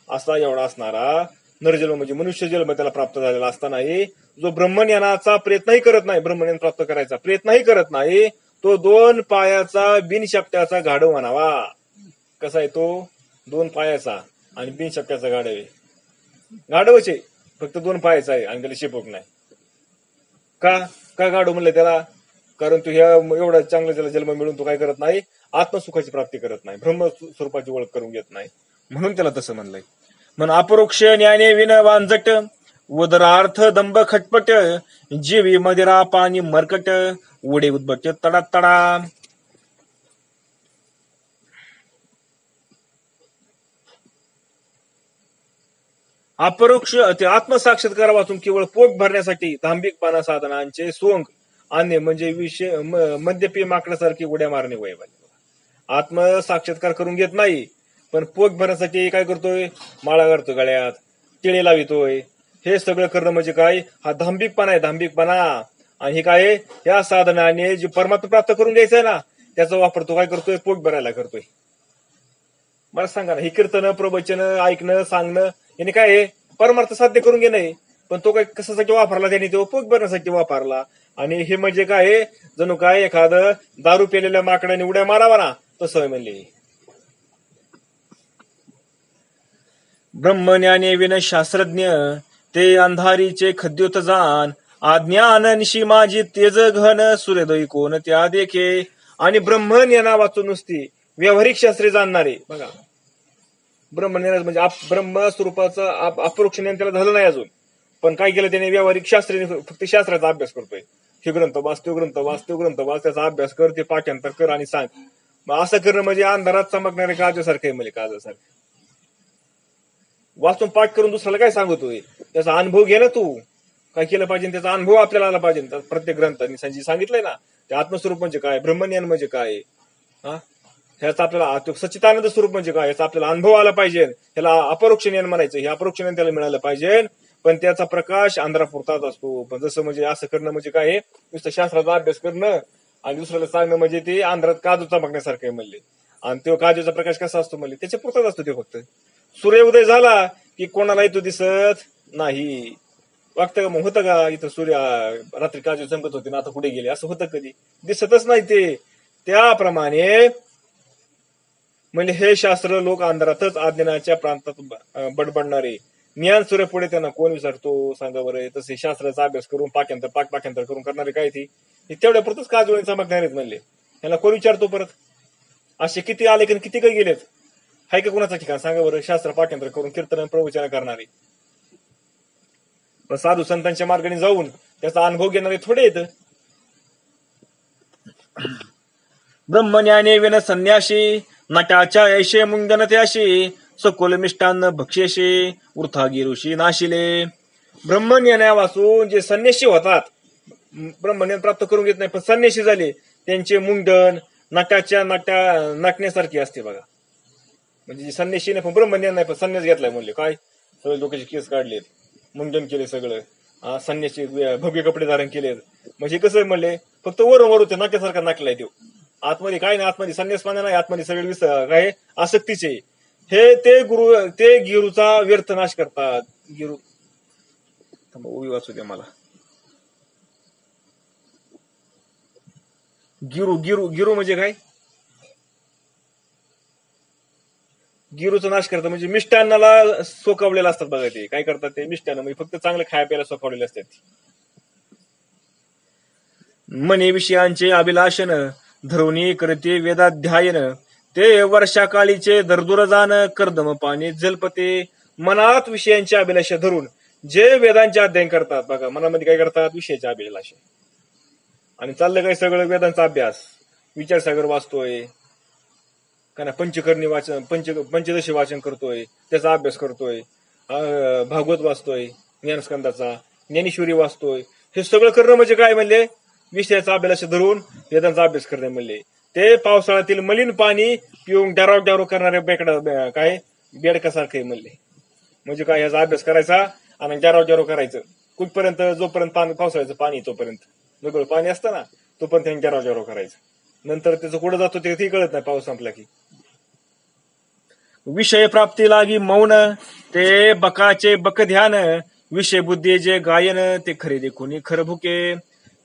असा एवढा असणारा नरजन्म म्हणजे मनुष्य जन्म त्याला प्राप्त झालेला असतानाही जो ब्रह्मज्ञानाचा प्रयत्नही करत नाही, ब्रह्मज्ञान प्राप्त करायचा प्रयत्नही करत नाही, तो 2 पायाचा बिनशपट्याचा गाढव म्हणावा. कसा आहे तो? 2 पायाचा आणि बिनशपट्याचा गाढव आहे. गाढवच आहे, फक्त 2 पायाचा आहे आणि त्याला शेपूट नाही. का गाढव म्हणलं त्याला? कारण तू ह्या एवढा चांगला त्याला जन्म मिळून तू काय करत नाही? आत्मसुखाची प्राप्ती करत नाही, ब्रह्मस्वरूपाची ओळख करून घेत नाही, म्हणून त्याला तसं म्हणलंय. म्हणून अपरोक्ष न्याने विन वांजट उदरार्थ दंभ खटपट जीवी मदिरा पाणी मरकट उडे उद्भट तडा तडा. अपरोक्ष ते आत्मसाक्षात्कार वाचून केवळ पोट भरण्यासाठी दांभिकपणा साधनांचे सोंग आणणे म्हणजे विषय मद्यपी माकडासारखी उड्या मारणे वय. आत्मसाक्षात्कार करून घेत नाही, पण पोट भरण्यासाठी काय करतोय? माळा घालतोय गळ्यात, टिळे लावितोय. हे सगळं करणं म्हणजे काय? हा दांभिकपणा आहे, दांभिकपणा. आणि हे काय? या साधनाने जे परमात्मा प्राप्त करून घ्यायचं आहे ना, त्याचा वापर तो काय करतोय? पोट भरायला करतोय. मला सांगा ना, हे कीर्तन प्रवचन ऐकणं सांगणं याने काय आहे? परमार्थ साध्य करून घेणं. पण तो काय कशासाठी वापरला? त्याने तो पोट भरण्यासाठी वापरला. आणि हे म्हणजे काय? जणू काय एखादं दारू पेलेल्या माकडाने उड्या मारावा ना, तसं म्हणले. ब्रह्मज्ञाने विन शास्त्रज्ञ ते अंधारीचे खद्योत जाण अज्ञान निशी माझी तेज घन सूर्योदय कोण त्या देखे. आणि ब्रह्मज्ञाना वाचून नुसती व्यावहारिक शास्त्रे जाणणारे बघा, ब्रह्मज्ञान म्हणजे ब्रह्म स्वरूपाचं अपरोक्ष ज्ञान त्याला झालं नाही अजून, पण काय केलं त्याने? व्यावहारिक शास्त्रे फक्त शास्त्राचा अभ्यास करतोय. हे ग्रंथ वाच, तो ग्रंथ वाच, तो ग्रंथ वाच, त्याचा अभ्यास कर, ते पाठांतर कर आणि सांग. मग असं करणं म्हणजे अंधारात चमकणारे काजसारखं आहे. म्हणजे काजसारखं वाचून पाठ करून दुसऱ्याला काय सांगतोय? त्याचा अनुभव घे ना तू. काय केलं पाहिजे? त्याचा अनुभव आपल्याला आला पाहिजे. प्रत्येक ग्रंथांनी सांगितलंय ना, ते आत्मस्वरूप म्हणजे काय, ब्रह्मज्ञान म्हणजे काय, ह्याचा आपल्याला सच्चिदानंद स्वरूप म्हणजे काय याचा आपल्याला अनुभव आला पाहिजे. ह्याला अपरोक्ष ज्ञान म्हणायचं. हे अपरोक्ष ज्ञान त्याला मिळालं पाहिजे, पण त्याचा प्रकाश अंधारापुरताच असतो. पण जसं म्हणजे असं करणं म्हणजे काय? नुसतं शास्त्राचा अभ्यास करणं आणि दुसऱ्याला सांगणं म्हणजे ते अंधारात काजू चमकण्यासारखं आहे म्हणले. आणि तो काजूचा प्रकाश कसा असतो म्हणले? त्याच्या पुरताच असतो. ते फक्त सूर्य उदय झाला की कोणालाही तो दिसत नाही. वागतं का? मग होतं का इथं सूर्य रात्री काजू चमकत होते ना, आता कुठे गेले? असं होतं कधी? दिसतच नाही ते. त्याप्रमाणे म्हणजे हे शास्त्र लोक अंधारातच अज्ञानाच्या प्रांतात बडबडणारे. ज्ञान सूर्य पुढे त्यांना कोण विचारतो सांगा बरं? तसे शास्त्राचा अभ्यास करून पाठांतर करून करणारे काय ती तेवढ्या पुरतच काजोळी चमकणारे आहेत म्हणले. ह्याला कोण विचारतो परत? असे किती आले की किती काही गेलेत? हाय का कुणाचं ठिकाण सांगा बरं? शास्त्र पाठांतर करून कीर्तन प्रवचन करणारे पण साधू संतांच्या मार्गाने जाऊन त्याचा अनुभव घेणारे थोडे येत. ब्रह्मज्ञाने विन संन्याशी नटाच्या ऐशे मुंगन त्याशी सकोल मिष्टान्न भक्षेशे वृथागी ऋषी नाशिले. ब्रह्मज्ञानापासून जे संन्याशी होतात, ब्रह्मज्ञान प्राप्त करून घेत नाही पण संन्याशी झाले, त्यांचे मुंडन नटाच्या नाटण्यासारखी असते बघा. म्हणजे संन्याशी नाही पण ब्रह्मज्ञान नाही पण संन्यास घेतलाय म्हणले काय, सगळे लोकांचे केस काढलेत, मुंडन केले सगळं, संन्यासी भव्य कपडे धारण केलेत. म्हणजे कसं म्हणले फक्त वर होते नाट्यासारखा नाटलाय तो, आतमध्ये काय नाही, आतमध्ये संन्यास पाण्या नाही, आतमध्ये सगळे काय आसक्तीचे. हे ते गिरूचा व्यर्थ नाश करतात. गिरू उभी वाचू दे मला. गिरू म्हणजे काय, गिरूचा नाश करतात म्हणजे मिष्टान्नाला सोकावलेला असतात बघा. ते काय करतात, ते मिष्टान्न म्हणजे फक्त चांगलं खाया प्यायला सोकावलेले असतात. मने विषयांचे अभिलाषण धरुणी करते वेदाध्यायन ते वर्षाकाळीचे दरदुर जाण कर्दम पाणी जलपते. मनात विषयांचे अभिलाषा धरून जे वेदांचे अध्ययन करतात बघा, मनामध्ये काय करतात, विषयाचे अभिलाषा, आणि चाललं काय सगळं वेदांचा अभ्यास, विचारसागर वाचतोय का ना, पंचकर्णी वाचन पंचदशी वाचन करतोय, त्याचा अभ्यास करतोय, भागवत वाचतोय, ज्ञानस्कंदाचा, ज्ञानेश्वरी वाचतोय. हे सगळं करणं म्हणजे काय म्हणले, विषयाचा अभ्यास धरून वेदांचा अभ्यास करणे म्हणले. ते पावसाळ्यातील मलिन पाणी पिऊन डाराव करणारे काय बेडकासारखे म्हणले. म्हणजे काय, ह्याचा अभ्यास करायचा आणि डाराव करायचं कुठपर्यंत, जोपर्यंत पावसाळ्याचं पाणी तोपर्यंत, वेगळं पाणी असतं ना तोपर्यंत त्यांनी डाराव करायचं. नंतर त्याचं कुठं जातो ते कळत नाही, पाऊस संपला की. विषय प्राप्ती लागी मौन ते बकाचे बक ध्यान विषय बुद्धी जे गायन ते खरे देखुनी खरं भुके.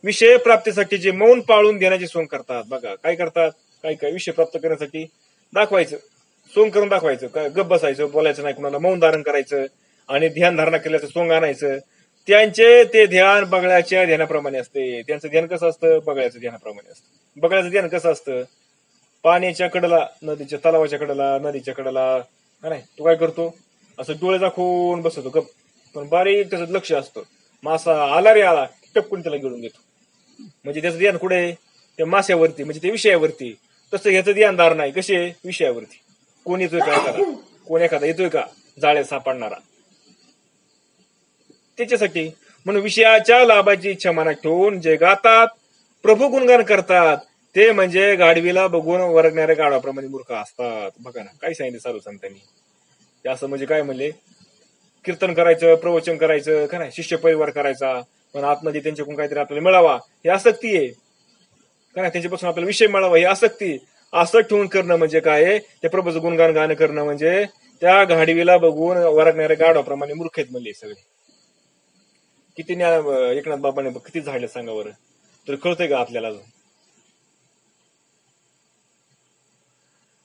विषय प्राप्तीसाठी जे मौन पाळून देण्याची सोंग करतात बघा. काय करतात, काय विषय प्राप्त करण्यासाठी दाखवायचं, सोंग करून दाखवायचं, काय गप बसायचं, बोलायचं नाही कुणाला, मौन धारण करायचं आणि ध्यान धारणा केल्याचं सोंग आणायचं. त्यांचे ते ध्यान बगळ्याच्या ध्यानाप्रमाणे असते. त्यांचं ध्यान कसं असतं, बगळ्याचं ध्यानाप्रमाणे असतं. बगळ्याचं ध्यान कसं असतं, पाण्याच्या कडेला, नदीच्या तलावाच्या कडेला, नदीच्या कडेला नाही, तो काय करतो, असं डोळे दाखवून बसतो गप, पण बारीक त्याचं लक्ष असतं. मासा आला रे आला टपकून त्याला गिळून घेतो. म्हणजे त्याचं ध्यान कुठे, त्या माश्यावरती, म्हणजे ते विषयावरती. तसं ह्याचं ध्यानदार नाही, कसे विषयावरती. कोण येतोय का, कोण एखादा येतोय का जाळ्यात सापडणारा, त्याच्यासाठी. म्हणून विषयाच्या लाभाची इच्छा मनात ठेवून जे गातात, प्रभू गुणगान करतात, ते म्हणजे गाढवीला बघून वरगणाऱ्या गाढवाप्रमाणे मूर्ख असतात. बघा ना काय सांगितलं साधू संतांनी. ते असं म्हणजे काय म्हणले, कीर्तन करायचं, प्रवचन करायचं का नाही, शिष्य परिवार करायचा, पण आतमध्ये त्यांच्याकडून काहीतरी आपल्याला मिळावा हे आसक्ती आहे का नाही, त्यांच्यापासून आपल्याला विषय मिळावा ही आसक्ती. आसक्त ठेवून करणं म्हणजे काय, त्या प्रभूचं गुणगान गाणं करणं म्हणजे त्या गाढवीला बघून वरगणाऱ्या गाढवाप्रमाणे मूर्ख आहेत म्हणले सगळे. किती एकनाथ बाबाने किती झाडलं सांगा बरं, तर कळतंय का आपल्याला.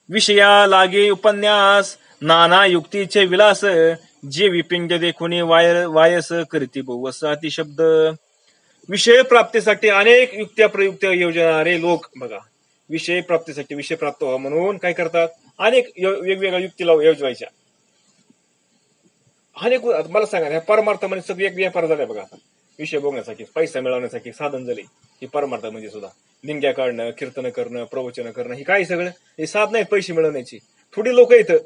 विषया लागे उपन्यास नाना युक्तीचे विलास जे विपिंड देखुनी वायस करती बहुवस अति शब्द. विषय प्राप्तीसाठी अनेक युक्त्या प्रयुक्त्या योजणारे लोक बघा, विषय प्राप्तीसाठी, विषय प्राप्त व्हावा म्हणून काय करतात, अनेक वेगवेगळ्या युक्तीला योजवायच्या. अनेक मला सांगा, ह्या परमार्थामध्ये सगळे एक व्यापार झाला बघा. विषय बघण्यासाठी, पैसा मिळवण्यासाठी साधन झाले हे परमार्थ. म्हणजे सुद्धा दिंग्या काढणं, कीर्तन करणं, प्रवचन करणं, हे काय सगळं हे साधन आहेत पैसे मिळवण्याची. थोडी लोक येतं,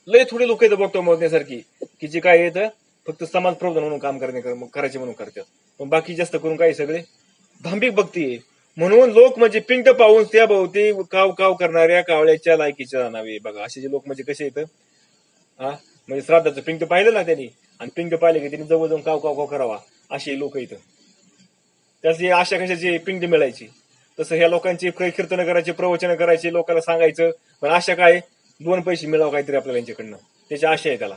लय थोडी लोक येतं बघतो मोजण्यासारखी, की जे काय येतं फक्त समाज प्रबोधन म्हणून काम करायचे म्हणून करतात. पण बाकी जास्त करून काही सगळे धांबिक भक्ती आहे. म्हणून लोक म्हणजे पिंड पाहून त्या भोवती काव करणाऱ्या कावळ्याच्या लायकीचे जाणावे बघा. असे जे लोक म्हणजे कसे येतं, म्हणजे श्राद्धाचं पिंड पाहिलं ना त्यांनी, आणि पिंड पाहिले की त्यांनी जवळ जाऊन काव करावा, असे लोक येतं. त्याची आशा कशाची, पिंड मिळायची. तसं ह्या लोकांची कीर्तन करायचे, प्रवचन करायचे, लोकांना सांगायचं, पण आशा काय, 2 पैसे मिळावं काहीतरी आपल्याला यांच्याकडनं, त्याची आशा आहे त्याला.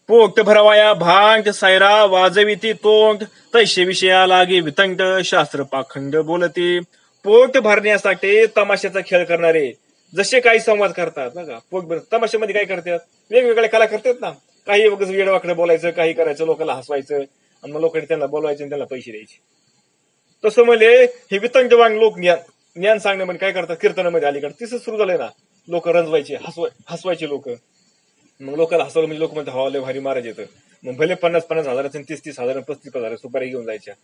पोट भरवाया भांड सायरा वाजविती तोंड तैशे विषया लागे वितंड शास्त्र पाखंड बोलते. पोट भरण्यासाठी तमाशाचा खेळ करणारे जसे काही संवाद करतात बघा, पोट तमाशामध्ये काय करतात, वेगवेगळ्या कला करतात ना. काही वगैरे वेडवाकडे बोलायचं, काही करायचं, लोकांना हसवायचं, आणि मग लोकांनी त्यांना बोलवायचे आणि त्यांना पैसे द्यायचे. तसं म्हणजे हे वितंडवान लोक ज्ञान सांगण्यामध्ये काय करतात, कीर्तनामध्ये अलीकडे तिसं सुरू झालंय ना, लोक रंजवायचे, हसवायचे लोक. मग लोकांना हसवलं म्हणजे लोक म्हणतात हवा लय भारी महाराज येतं. मग भले 50-50 हजाराचं 30-30 हजार 35-35 हजार सुपारी घेऊन जायच्या.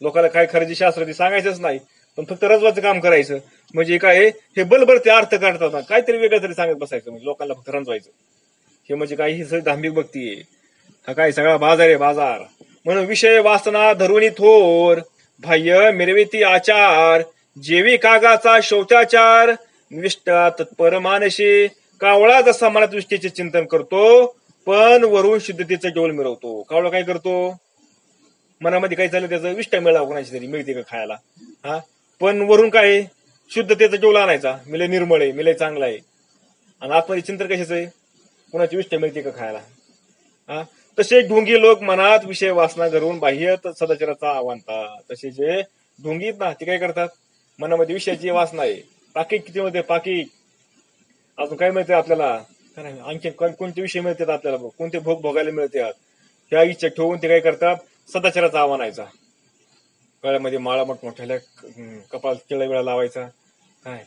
लोकांना काय खरेदी शास्त्र ते सांगायचंच नाही, पण फक्त रजवाचं काम करायचं. म्हणजे काय हे बलबर ते अर्थ काढतात ना, काहीतरी वेगळं तरी सांगत बसायचं, म्हणजे लोकांना फक्त रंजवायचं. हे म्हणजे काही ही सगळी धार्मिक भक्ती आहे. हा काय सगळा बाजार आहे बाजार. म्हणून विषय वासना धरुणी थोर, बाह्य मिरविती आचार, जेवी कागाचा शौचाचार, निष्ठा तत्पर मानशी. कावळा जसा मनात विष्ठेचे चिंतन करतो, पण वरून शुद्धतेचा डोल मिरवतो. कावळा काय करतो, मनामध्ये काय चाललं त्याचं विष्ठा मिळावं कोणाची तरी मिळते का खायला, हा, पण वरून काय शुद्धतेचा डोल आणायचा, मिले निर्मळ आहे, मिले चांगला आहे, आणि आतमध्ये चिंतन कशाचं आहे, कोणाची विष्ठा मिळते का खायला. हा, तसे ढोंगी लोक मनात विषय वासना धरून बाह्य सदाचाराचा आव्हानतात. तसे जे ढोंगी आहेत ना, ते काय करतात, मनामध्ये विषयाची वासना आहे, पाकिट किती मध्ये पाकिट, अजून काय मिळते आपल्याला, आणखी कोणते विषय मिळतात आपल्याला, कोणते भोग भोगायला मिळतात, ह्या इच्छा ठेवून ते काय करतात, सदाचाराचा आव्हानायचा. गळ्यामध्ये माळा मोठमोठ्याला, कपाल केळा वेळा लावायचा, काय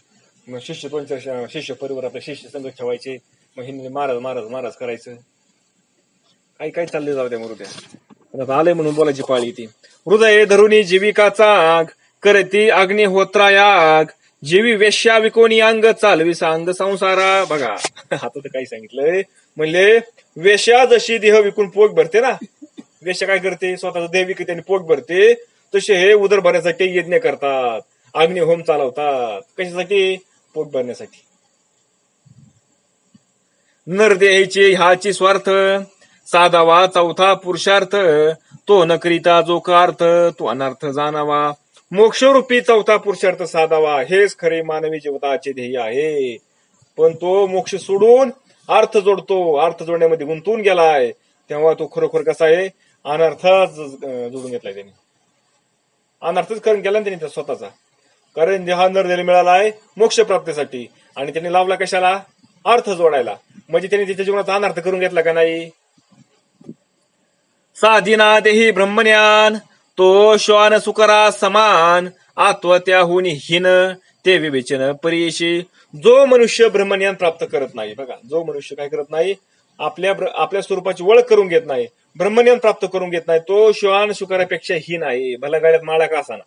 मग शिष्य परिवार आपल्या शिष्य संघ ठेवायचे, मग हिंदी महाराज महाराज महाराज करायचं. काही काय चालले जाऊ द्या मरुद्या. आलंय म्हणून बोलायची पाळी ती. हृदय धरुणी जीविकाचा आग, करती अग्निहोत्रायाग, जीवी वेश्या विकोणी अंग, चालवी सांग संसारा. बघा आता तर काही सांगितलंय, म्हणले वेश्या जशी देह विकून पोट भरते ना, वेश्या काय करते, स्वतःचा देह विकते आणि पोट भरते, तसे हे उदर भरण्यासाठी यज्ञ करतात, अग्निहोम चालवतात. कशासाठी, पोट भरण्यासाठी. नरदेहाची ह्याची स्वार्थ, साधावा चौथा पुरुषार्थ, तो न करिता जो का अर्थ, तो अनर्थ जाणावा. मोक्षरूपी चौथा पुरुषार्थ साधावा, हेच खरे मानवी जीवनाचे ध्येय आहे. पण तो मोक्ष सोडून अर्थ जोडतो, अर्थ जोडण्यामध्ये गुंतून गेलाय, तेव्हा तो खरोखर कसा आहे, अनर्थच जोडून घेतलाय त्याने, अनर्थच करून गेला ना त्याने स्वतःचा. कारण हा नरदेह मिळाला आहे मोक्ष प्राप्तीसाठी, आणि त्याने लावला कशाला, अर्थ जोडायला. म्हणजे त्याने त्याच्या जीवनाचा अनर्थ करून घेतला का नाही. साधिना देही ब्रह्मज्ञान, तो श्वान सुकरा समान, आत्महत्याहून हीन ते विवेचन परीशी. जो मनुष्य ब्रह्मज्ञान प्राप्त करत नाही, बघा जो मनुष्य काय करत नाही, आपल्या स्वरूपाची ओळख करून घेत नाही, ब्रह्मज्ञान प्राप्त करून घेत नाही, तो श्वान शुकरापेक्षा हीन आहे. भला गाड्यात माळा का असाना,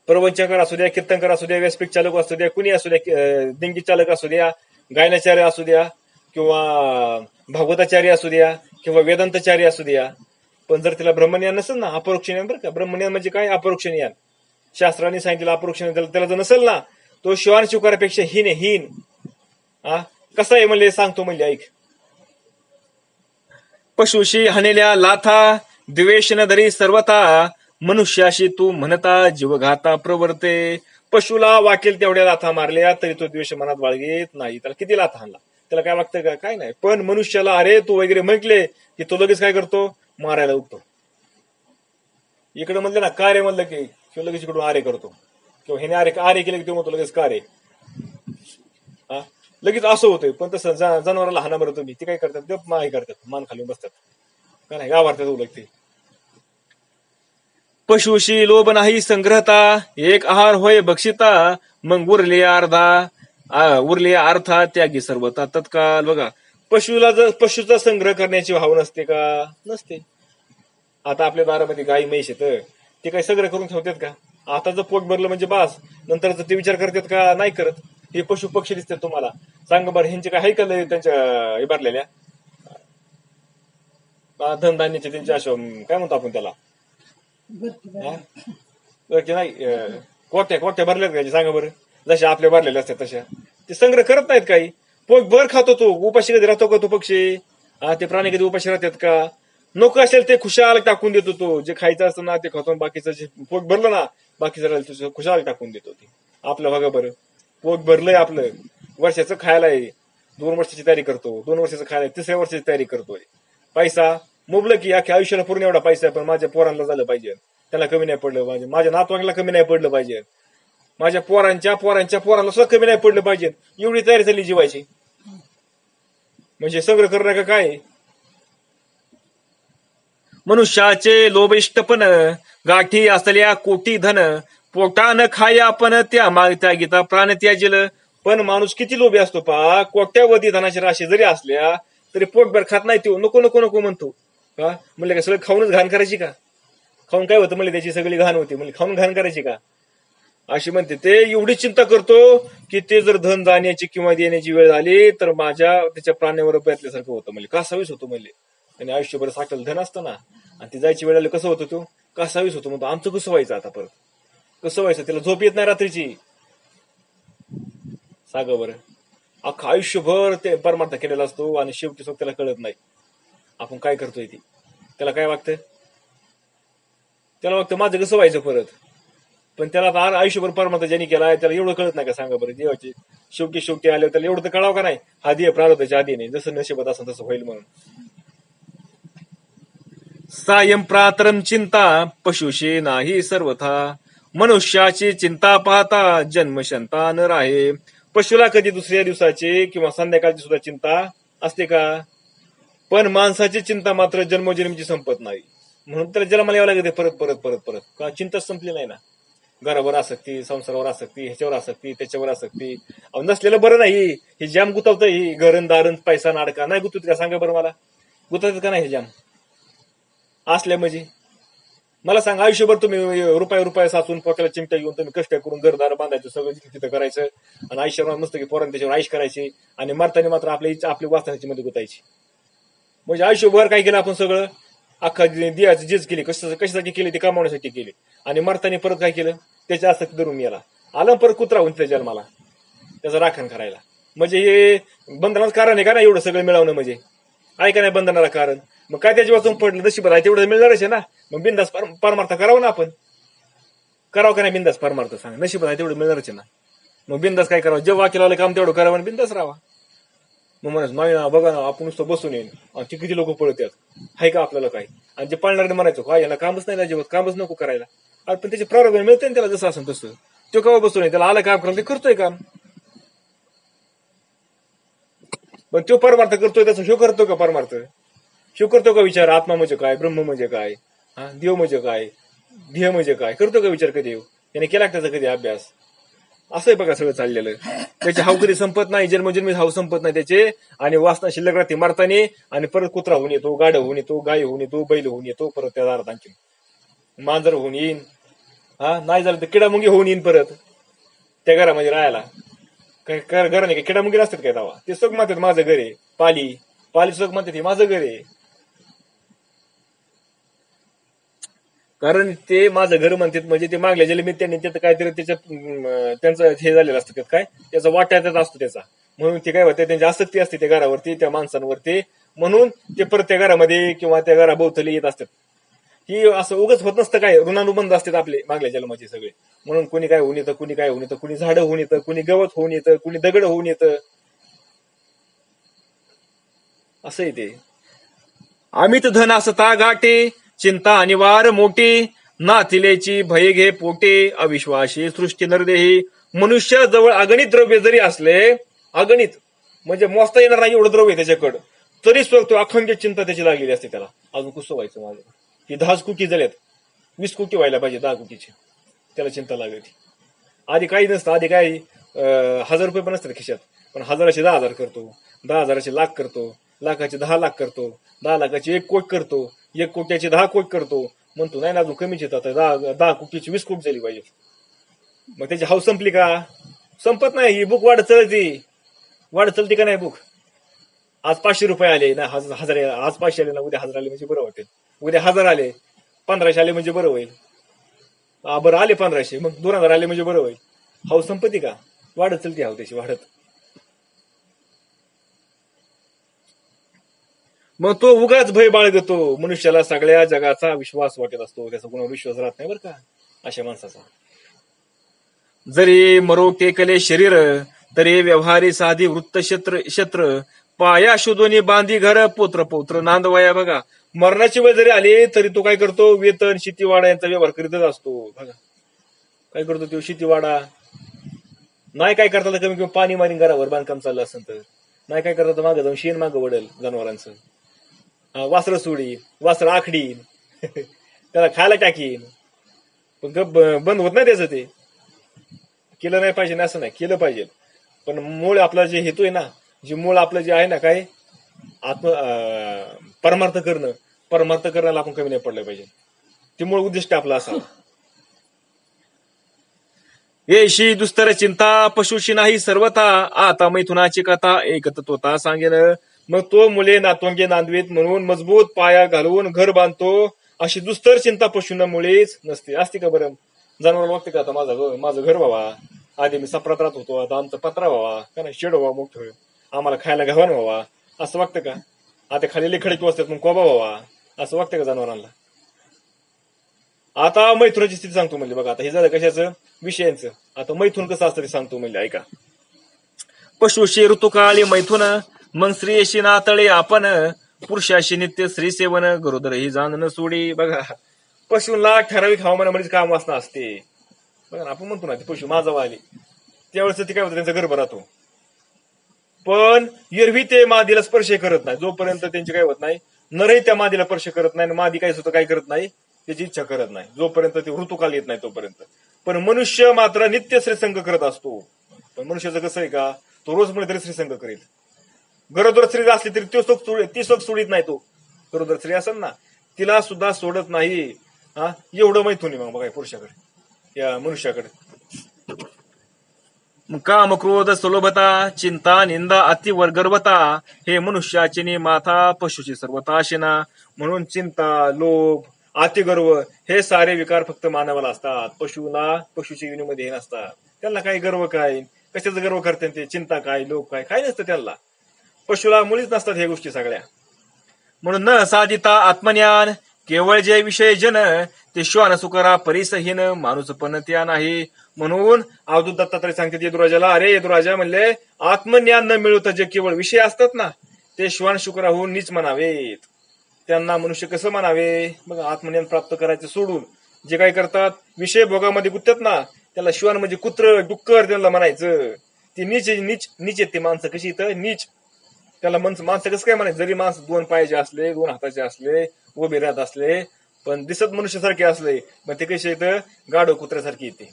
प्रवचनकार असू द्या, कीर्तनकार असू द्या, व्यासपीठ चालक असू द्या, कुणी असू द्या, दिंगी चालक असू द्या, गायनाचार्य असू द्या, किंवा भागवताचार्य असू द्या, किंवा वेदांतचार्य असू द्या, पण जर तिला ब्रह्मज्ञान नसेल ना, अपरोक्ष ज्ञान, बरं का, ब्रह्मज्ञान म्हणजे काय, अपरोक्ष ज्ञान, शास्त्राने सांगितलेलं अपरोक्ष ज्ञान, त्याला जर नसेल ना, तो श्वान शुकरापेक्षा हीन आहे, हीन. कसं आहे म्हणले, सांगतो म्हणले, ऐक. पशुशी हाणेल्या लाथा, द्वेष न धरी सर्वथा, मनुष्याशी तू म्हणता जीवघाता प्रवर्ते. पशुला वाकेल तेवढ्या लाथा मारल्या तरी तो द्वेष मनात बाळगेत नाही. त्याला किती लाथा हाणला, त्याला काय वागतं का, काय नाही. पण मनुष्याला अरे तू वगैरे म्हटले की तो लगेच काय करतो, मारायला उठतो. इकडे म्हणलं ना कार्य म्हणलं की किंवा लगेच इकडून आरे करतो, किंवा ह्याने आरे केले की तो म्हणतो लगेच कार्य, लगेच असं होतंय. पण तसं जनावराला हाना बरं तुम्ही, ते काय करतात, गप माही करतात, मान खाली बसतात, का नाही गावारतात उलट ते. पशुशी लोभ नाही संग्रहता, एक आहार होय बक्षिता, मग उरले अर्था त्यागी सर्वता तत्काल. बघा पशुला जर पशुचा संग्रह करण्याची भाव नसते का, नसते. आता आपल्या दारामध्ये गाई म्हैस येतं, ते काही संग्रह करून ठेवतात का. आता जर पोट भरलं म्हणजे बास, नंतर ते विचार करतात का, नाही करत. हे पशु पक्षी दिसतात तुम्हाला, सांग बरं ह्यांचे काय आहे का त्यांच्या हे भरलेल्या धनधान्याचे, त्यांच्या अशा काय म्हणतो आपण त्याला, नाही कोट्या भरल्यात का, सांगा बरं. जशा आपल्या भरलेल्या असतात तशा ते संग्रह करत नाहीत काही. पोट भर खातो तो, उपाशी कधी राहतो का तो पक्षी, ते प्राणी कधी उपाशी राहतात का. नको असेल ते खुशाल टाकून देतो तो, जे खायचं असतं ना ते खातो, बाकीचं जे पोट भरलं ना बाकीचं राहिलं तुझं खुशाल टाकून देतो. ते आपलं बघा बरं, पोट भरलंय आपलं, वर्षाचं खायला आहे, 2 वर्षाची तयारी करतो, 2 वर्षाचं खायला 3ऱ्या वर्षाची तयारी करतोय. पैसा मुबलक की अख्या आयुष्याला पूर्ण एवढा पैसा आहे, पण माझ्या पोरांना झालं पाहिजे, त्याला कमी नाही पडलं पाहिजे, माझ्या नातवाला कमी नाही पडलं पाहिजे, माझ्या पोरांच्या पोरांना सुद्धा कमी नाही पडलं पाहिजे, एवढी तयारी झाली जीवायची. म्हणजे संग्रह करणं का काय. मनुष्याचे लोभिष्टपण, गाठी असलेल्या कोटी धन, पोटा न खाया पण त्या मागत्या गीता प्राण त्याजिल. पण माणूस किती लोभी असतो पहा, कोट्यावधी धनाच्या राशी जरी असल्या तरी पोटभर खात नाही तो, नको नको नको म्हणतो का. म्हणले का सगळं खाऊनच घाण करायची का, खाऊन काय होतं म्हणले, त्याची सगळी घाण होती म्हणले, खाऊन घाण करायची का, अशी म्हणते. ते एवढी चिंता करतो की ते जर धन जाण्याची किंवा देण्याची वेळ झाली तर त्याच्या प्राण्यावर पेटल्यासारखं होतं म्हणजे, कासावीस होतो म्हणले. आणि आयुष्यभर साठल धन असतं ना, आणि ती जायची वेळ आली कसं होतं, तो कासावीस होतो. म्हणतो आमचं कसं व्हायचं आता, परत कसं व्हायचं, त्याला झोप येत नाही रात्रीची. सांगा बरं, अख्खं आयुष्यभर ते परमार्थ केलेला असतो आणि शेवटी सुद्धा त्याला कळत नाही आपण काय करतोय ती. त्याला काय वागतं, त्याला वागतं माझं कसं व्हायचं परत. पण त्याला आता आयुष्यभर परमार्थ ज्यांनी केलाय त्याला एवढं कळत नाही का, सांगा बरं. देवाची शेवटी आले त्याला एवढं तर कळावं का नाही, हा देह प्रारब्धाच्या आधी नाही, जसं नशिबात असं तसं होईल म्हणून. सायं प्रातरम चिंता पशुषे नाही सर्वथा, मनुष्याची चिंता पाहता जन्मशंता न राहे. पशुला कधी दुसऱ्या दिवसाची किंवा संध्याकाळची सुद्धा चिंता असते का, पण माणसाची चिंता मात्र जन्मोजन्मीची संपत नाही. म्हणून त्याला जन्माला यावं लागते परत परत परत परत का, चिंताच संपली नाही ना. घरावर आसक्ती, संसारावर आसक्ती, ह्याच्यावर आसक्ती, त्याच्यावर आसक्ती. नसलेलं बरं नाही, हे जाम गुतावतं. ही घरण दारण पैसा नाडका नाही गुतवत का, सांगा बरं मला, गुतवत का नाही हे जाम असल्या म्हणजे. मला सांगा, आयुष्यभर तुम्ही रुपया साचून पोटाला चिमटा घेऊन तुम्ही कष्ट करून घरदार बांधायचं, सगळं तिथं करायचं आणि आयुष्यभर मस्त की पोरांना त्याच्यावर आयुष करायची आणि मरताना मात्र आपली वाचण्याची मध्ये गुतायची. म्हणजे आयुष्यभर काय केलं आपण, सगळं अख्खा दियाची झीज केली, कशासाठी केली, ती कमावण्यासाठी केली. आणि मरताना परत काय केलं, त्याच्या आसक्ती धरून याला आलं परत कुत्रा होऊन त्या जन्माला त्याचं राखण करायला. म्हणजे हे बंधनाचं कारण आहे का नाही एवढं सगळं मिळवणं, म्हणजे आहे का नाही बंधनाला कारण. मग काय त्याच्या वाचून पडलं, नशीब आहे तेवढं मिळणारच आहे ना. मग बिंदास परमार्थ करावं ना आपण, करावं का नाही बिंदास परमार्थ, सांग. नशीब आहे तेवढं मिळणारच आहे ना. मग बिंदास काय करावं, जेव्हा केलं काम तेवढं करावं आणि बिंदास राहावा. मग म्हणायचं नाही ना, बघा ना आपण नुसतं बसून येईल आणि ते किती लोक पळतात, आहे का आपल्याला काय. आणि जे पाळणारे म्हणायचो काय याला कामच नाही ना, जेवत कामच नको करायला. अरे पण त्याचे प्रारंभ मिळते ना त्याला, जसं असं तसं. तो केव्हा बसून त्याला आलं काम करायला, ते करतोय काम. पण तो परमार्थ करतोय त्याचा शिव करतो का, परमार्थ शिव करतो का विचार, आत्मा म्हणजे काय, ब्रह्म म्हणजे काय, देव म्हणजे काय, ध्येय म्हणजे काय, करतो का विचार कधी त्याने केला त्याचा कधी अभ्यास. असं आहे बघा सगळं चाललेलं. त्याची हाव कधी संपत नाही, जन्मजन्मी हाव संपत नाही त्याचे. आणि वासना शिल्लक राहते मारताने, आणि परत कुत्रा होऊन येतो, गाड होऊन येतो, गाय होऊन येतो, बैल होऊन येतो, परत त्या दारात आणखी मांजर होऊन येईन, नाही झालं तर किडामुंगी होऊन येईन परत त्या घरामध्ये राहायला. घर नाही का किडामुंगी नसतात काय दावा, ते सग म्हणतात माझं घर आहे. पाली सग म्हणतात माझं घर आहे, कारण ते माझं घर म्हणतात म्हणजे ते मागल्या जन्मी त्यांनी त्याचं काहीतरी त्यांचं हे झालेलं असतं, त्यात काय त्याचा वाट्यातच असतो त्याचा. म्हणून ते काय होतं, त्यांची आसक्ती असते त्या घरावरती, त्या माणसांवरती. म्हणून ते परत त्या घरामध्ये किंवा त्या घराभोवताली येत असतात. ही असं उगच होत नसतं, काय ऋणानुबंध असतात आपले मागल्या जन्माचे सगळे. म्हणून कुणी काय होऊन येतं, कुणी काय होऊन येतं, कुणी झाडं होऊन येतं, कुणी गवत होऊन येतं, कुणी दगड होऊन येतं, असं येते. अमित धन असता गाटे, चिंता अनिवार्य मोठी, नाथिलेची भय घे पोटे, अविश्वासी सृष्टी नरदेही. मनुष्य जवळ अगणित द्रव्य जरी असले, अगणित म्हणजे मोजता येणार नाही एवढं द्रव्य त्याच्याकडं, तरी स्वतः अखंड चिंता त्याची लागलेली असते त्याला. अजून कसं व्हायचं माझं, ही 10 कोटी झाल्यात, 20 कोटी व्हायला पाहिजे, 10 कोटीची त्याला चिंता लागली. आधी काही नसतं, आधी काही 1000 रुपये पण नसतात खिशात, पण 1000चे 10,000 करतो, 10,000चे लाख करतो, लाखाचे 10 लाख करतो, 10 लाखाचे 1 कोटी करतो, 1 कोट्याचे 10 कोटी करतो. म्हणतो नाही ना अजून कमीच येतात, 10 कोटीची 20 कोटी झाली पाहिजे. मग त्याची हाव संपली का, संपत नाही. ही बुक वाढत चलती का नाही बुक. आज 500 रुपये आले ना, 1000 आज 500 आले ना, उद्या 1000 आले म्हणजे बरं वाटेल, उद्या 1000 आले, 1500 आले म्हणजे बरं होईल, बरं आले 1500, मग 2000 आले म्हणजे बरं होईल. हाव संपत्ती का, वाढत चलती हाव त्याची वाढत. मग तो उगाच भय बाळगतो. मनुष्याला सगळ्या जगाचा विश्वास वाटत असतो, त्याचा कोणावर विश्वास राहत नाही बरं का अशा माणसाचा. जरी मरो टेकले शरीर, तरी व्यवहारी साधी वृत्त शत्र, पाया शोधून बांधी घर, पोत्र पौत्र नांदवाया. बघा, मरणाची वेळ जरी आली तरी तो काय करतो, वेतन शेतीवाडा यांचा व्यवहार करीतच असतो. बघा काय करतो तो, शेतीवाडा नाही काय करता कमी कमी पाणी मारीन घरावर बांधकाम चाललं असेल तर, नाही काय करता मागं जाऊन शेण मागं वडेल जनावरांचं, वासरं सोडीन, वासरं आखडीन त्याला खायला टाकीन. पण बंद होत नाही त्याचं, ते केलं नाही पाहिजे असं नाही, केलं पाहिजे. पण मूळ आपला जे हेतू आहे ना, जे मूळ आपलं जे आहे ना, काय परमार्थ करणं, परमार्थ करण्याला आपण कमी नाही पडलं पाहिजे. ते मूळ उद्दिष्ट आपलं असावं. येशी दुस्तर चिंता पशुशी नाही सर्वता, आता मैथुनाची कथा एक तत्वता सांगेन. मग तो मुले नातवंगे नांदवीत म्हणून मजबूत पाया घालून घर बांधतो, अशी दुस्तर चिंता पशूंना मुळेच नसते. असते का बरं? जनावर बघते का आता माझं घर व्हावा, आधी मी सपरात राहत होतो, आता आमचा पत्रा व्हावा, का नाही शेड व्हावा मोठं, आम्हाला खायला गव्हाण व्हावा, असं वागतं का? आता खाली खडकी वाजतात मग कोबा व्हावा, असं वागतं का जनावरांना? आता मैथुनाची स्थिती सांगतो म्हणजे बघा, आता हे झालं कशाचं, विषयांचं. आता मैथुन कसं असतं ते सांगतो म्हणजे ऐका. पशुशी ऋतुकाळी मैथुन, मग स्त्रियशी नातळे आपण, पुरुषाशी नित्य स्त्री सेवन, गरोदर ही जाणन सोडी. बघा, पशूला ठराविक हवामानामध्ये काम वासना असते. बघा ना, आपण म्हणतो ना ते पशु माझा वाली, त्यावेळेस ते काय होतं, त्यांचा गर्भ राहतो. पण एरवी ते मादीला स्पर्श करत नाही जोपर्यंत त्यांची काय होत नाही, नरही त्या मादीला स्पर्श करत नाही, मादी काय सुद्धा काय करत नाही, त्याची इच्छा करत नाही जोपर्यंत ते ऋतुकाल येत नाही तोपर्यंत. पण मनुष्य मात्र नित्य श्रीसंग करत असतो. पण मनुष्याचं कसं आहे का, तो रोज तरी श्रीसंग करेल. गरोदर स्त्री असली तरी ती सोक सोडित नाही. तो गरोदर स्त्री असेल ना, तिला सुद्धा सोडत नाही. एवढं मैथुन मग बघा पुरुषाकडे, या मनुष्याकडे. काम क्रोध सुलभता चिंता निंदा अतिवर गर्वता, हे मनुष्याची माथा पशुची सर्वता शिना. म्हणून चिंता लोभ अतिगर्व हे सारे विकार फक्त मानवाला असतात. पशुच्या योनीमध्ये हे नसतात. त्यांना काही गर्व काय, कशाचा गर्व करते ते, चिंता काय, लोभ काय, काय नसतं त्यांना. पशुला मुळीच नसतात ह्या गोष्टी सगळ्या. म्हणून न साधिता आत्मज्ञान, केवळ जे विषय जन, ते श्वान सुकरा परिसहीन, माणूस पण त्या नाही. म्हणून अवधूत दत्तात्रय सांगते यदुराजाला, अरे यदुराजा म्हणले, आत्मज्ञान न मिळवता जे केवळ विषय असतात ना, ते श्वान शुक्राहून नीच म्हणावेत. त्यांना मनुष्य कसं म्हणावे? मग आत्मज्ञान प्राप्त करायचं सोडून जे काय करतात, विषय भोगामध्ये गुंततात ना, त्याला श्वान म्हणजे कुत्र डुक्कर त्यांना म्हणायचं. ती नीच नीच नीच येते माणसं. कशी इथं नीच, त्याला माणसं कसं काय म्हणायचं? जरी माणसं 2 पायाचे असले, 2 हाताचे असले, उभे राहत असले, पण दिसत मनुष्यासारखे असले, पण ते कसे येतं, गाढव कुत्र्यासारखे येते.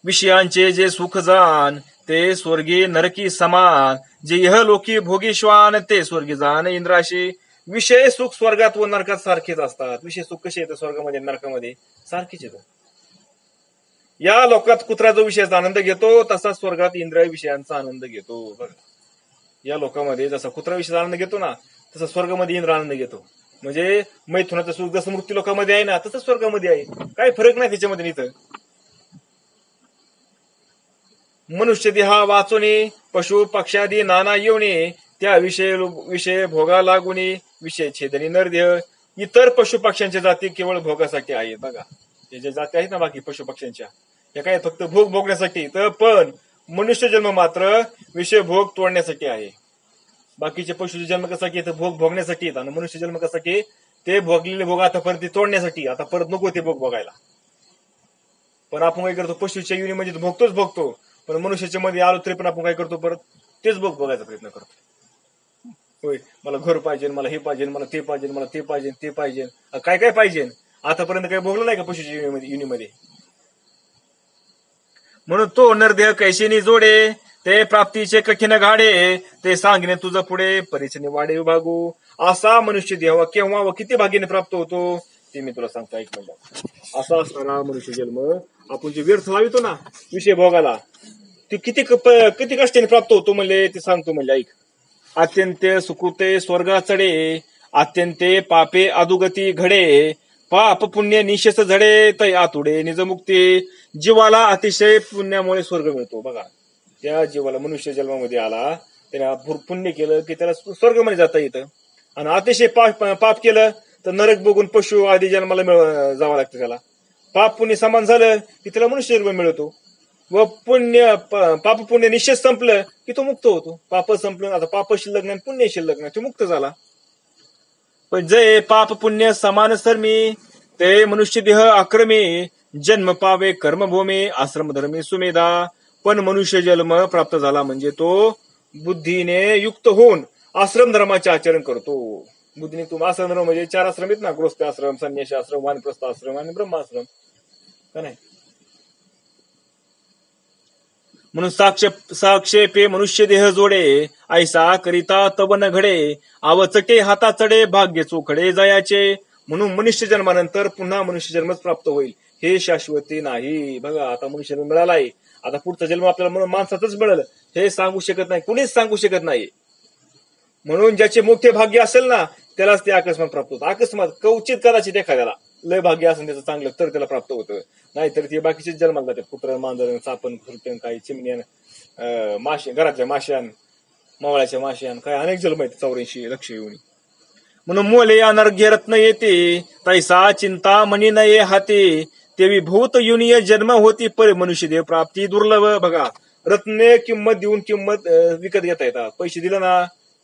विषयांचे जे सुख जाण, ते स्वर्गी नरकी समान, जे इहलोकी भोगी श्वान, ते स्वर्गी जाण इंद्राशी. विषय सुख स्वर्गात व नरकात सारखेच असतात. विषय सुख कसे येतं स्वर्गामध्ये नरकामध्ये? सारखेच येतं. या लोकात कुत्रा जो विषयाचा आनंद घेतो, तसा स्वर्गात इंद्र विषयांचा आनंद घेतो. बघा, या लोकांमध्ये जसा कुत्रा विषयाचा आनंद घेतो ना, तसा स्वर्गामध्ये इंद्र आनंद घेतो. म्हणजे मैथुनाचं सुख जसं मृत्यू लोकांमध्ये आहे ना, तसं स्वर्गामध्ये आहे. काही फरक नाही त्याच्यामध्ये. इथं मनुष्य देहा वाचुनी, पशु पक्षादी नाना येऊने, त्या विषय भोगा लागुनी, विषय छेदनी नरदेह. इतर पशु पक्ष्यांच्या जाती केवळ भोगासाठी आहेत. बघा, हे जे जाती आहेत ना बाकी पशु पक्ष्यांच्या, या काय फक्त भोग भोगण्यासाठी. तर पण मनुष्य जन्म मात्र विषय भोग तोडण्यासाठी आहे. बाकीचे पशुचे जन्म कशासाठी येतं? भोग भोगण्यासाठी येतात. आणि मनुष्य जन्म कशासाठी? ते भोगलेले भोग आता परत तोडण्यासाठी. आता परत नको ते भोग भोगायला. पण आपण काय करतो, पशुच्या योनीमध्ये भोगतो, पण मनुष्याच्या मध्ये आलो तरी पण आपण काय करतो, परत तेच भोग बघायचा प्रयत्न करतो. होय, मला घर पाहिजे, मला हे पाहिजे, मला ते पाहिजे, मला ते पाहिजे, ते पाहिजे, काय काय पाहिजे. आतापर्यंत काही भोगलं नाही का पशुच्या योनीमध्ये? म्हणून तो नरदेह कैशिनी जोडे, ते प्राप्तीचे कठीण घाडे, ते सांगणे तुझं पुढे परीक्षणे वाढे विभागू. असा मनुष्य देह केव्हा व किती भाग्याने प्राप्त होतो ते मी तुला सांगतो, ऐक. म्हणजे असा असताना मनुष्य जन्म आपण जे व्यर्थ लावितो ना विषय भोगाला, ते किती कष्टाने प्राप्त होतो म्हणले ते सांगतो. म्हणजे ऐक. अत्यंत सुकृते स्वर्गा चढे, अत्यंते पापे अधोगती घडे, पाप पुण्य निशेष झडे, तै आतुडे निजमुक्ती. जीवाला अतिशय पुण्यामुळे स्वर्ग मिळतो. बघा, त्या जीवाला मनुष्य जन्मामध्ये आला, त्याने भरपूर पुण्य केलं की त्याला स्वर्गामध्ये जाता येतं. आणि अतिशय पाप केलं तर नरक बघून पशु आदी जन्माला जावं लागतं. त्याला पाप पुण्य समान झालं की त्याला मनुष्य जन्म मिळतो. व पाप पुण्य निश्चित संपलं की तो मुक्त होतो. पाप संपलं, आता पाप शिल्लक नाही, पुण्य शिल्लक नाही, तो मुक्त झाला. पण जे पाप पुण्य समान सर्मी, ते मनुष्य देह आक्रमी, जन्म पावे कर्मभूमी, आश्रम धर्मी सुमेधा. पण मनुष्य जन्म प्राप्त झाला म्हणजे तो बुद्धीने युक्त होऊन आश्रम धर्माचे आचरण करतो. बुद्धीने आश्रम धर्म म्हणजे 4 आश्रम आहेत ना, गृहस्थ आश्रम, संन्यासी आश्रम, वानप्रस्थ आश्रम आणि ब्रह्माश्रम, का नाही? म्हणून साक्षेपे मनुष्य देह जोडे, ऐसा करिता तब न घडे, आवचटे हाता चढे, भाग्य चोखडे जयाचे. म्हणून मनुष्य जन्मानंतर पुन्हा मनुष्य जन्मच प्राप्त होईल, हे शाश्वती नाही. बघा, आता मनुष्य जन्म मिळालाय, आता पुढचा जन्म आपल्याला म्हणून माणसाचंच मिळेल हे सांगू शकत नाही, कुणीच सांगू शकत नाही. म्हणून ज्याचे मोठे भाग्य असेल ना, त्यालाच ते अकस्मात प्राप्त होतं. अकस्मात कवचित कदाचित एखाद्याला लय भाग्य असेल त्याचं चांगलं तर त्याला प्राप्त होतं, नाहीतर ते बाकीचेच जन्माला जातात. कुत्र, मांजर, चापण, खुरटण, काही चिमण्यान, माशे, घरातल्या माश्यान, मावळ्याच्या माश्यान, काय अनेक जन्म आहेत 84 लक्ष येऊन. म्हणून मोले अनर्घ्य रत्न येते, तैसा चिंता मनी नये हाते, तेवी भूत युनिय जन्म होती पर मनुष्य देव प्राप्ती दुर्लभ. बघा, रत्ने किंमत देऊन किंमत विकत घेता येतात. पैसे दिले ना,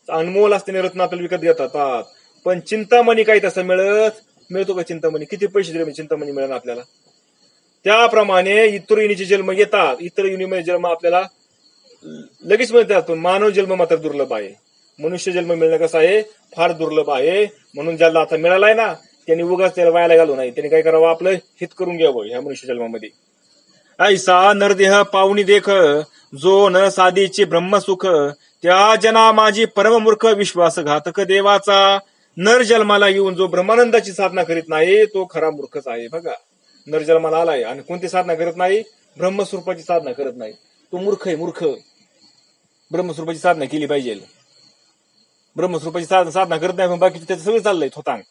अनमोल असताना रत्न आपल्याला विकत घेता येतात. पण चिंतामणी काही तसं मिळतो का? चिंतामणी किती पैसे दिले चिंतामणी मिळेल आपल्याला? त्याप्रमाणे इतर युनीचे जन्म येतात, इतर युनीमध्ये जन्म आपल्याला लगेच मिळतात, पण मानव जन्म मात्र दुर्लभ आहे. मनुष्य जन्म मिळणं कसं आहे, फार दुर्लभ आहे. म्हणून ज्याला आता मिळालाय ना, त्यांनी उगाच त्याला वायाला घालू नाही, त्यांनी काय करावं, आपलं हित करून घ्यावं ह्या मनुष्य जन्मामध्ये. ऐसा नरदेह पाहुणी देख, जो न साधीचे ब्रह्मसुख, त्या जना माझी परममूर्ख विश्वासघातक देवाचा. नर जन्माला येऊन जो ब्रह्मानंदाची साधना करीत नाही, तो खरा मूर्खच आहे. बघा, नर जन्माला आलाय आणि कोणती साधना करत नाही, ब्रह्मस्वरूपाची साधना करत नाही, तो मूर्ख आहे. मूर्ख. ब्रह्मस्वरूपाची साधना केली पाहिजे. ब्रह्मस्वरूपाची साधना करत नाही, पण बाकीचं त्याचं सगळं चाललंय थोतांग.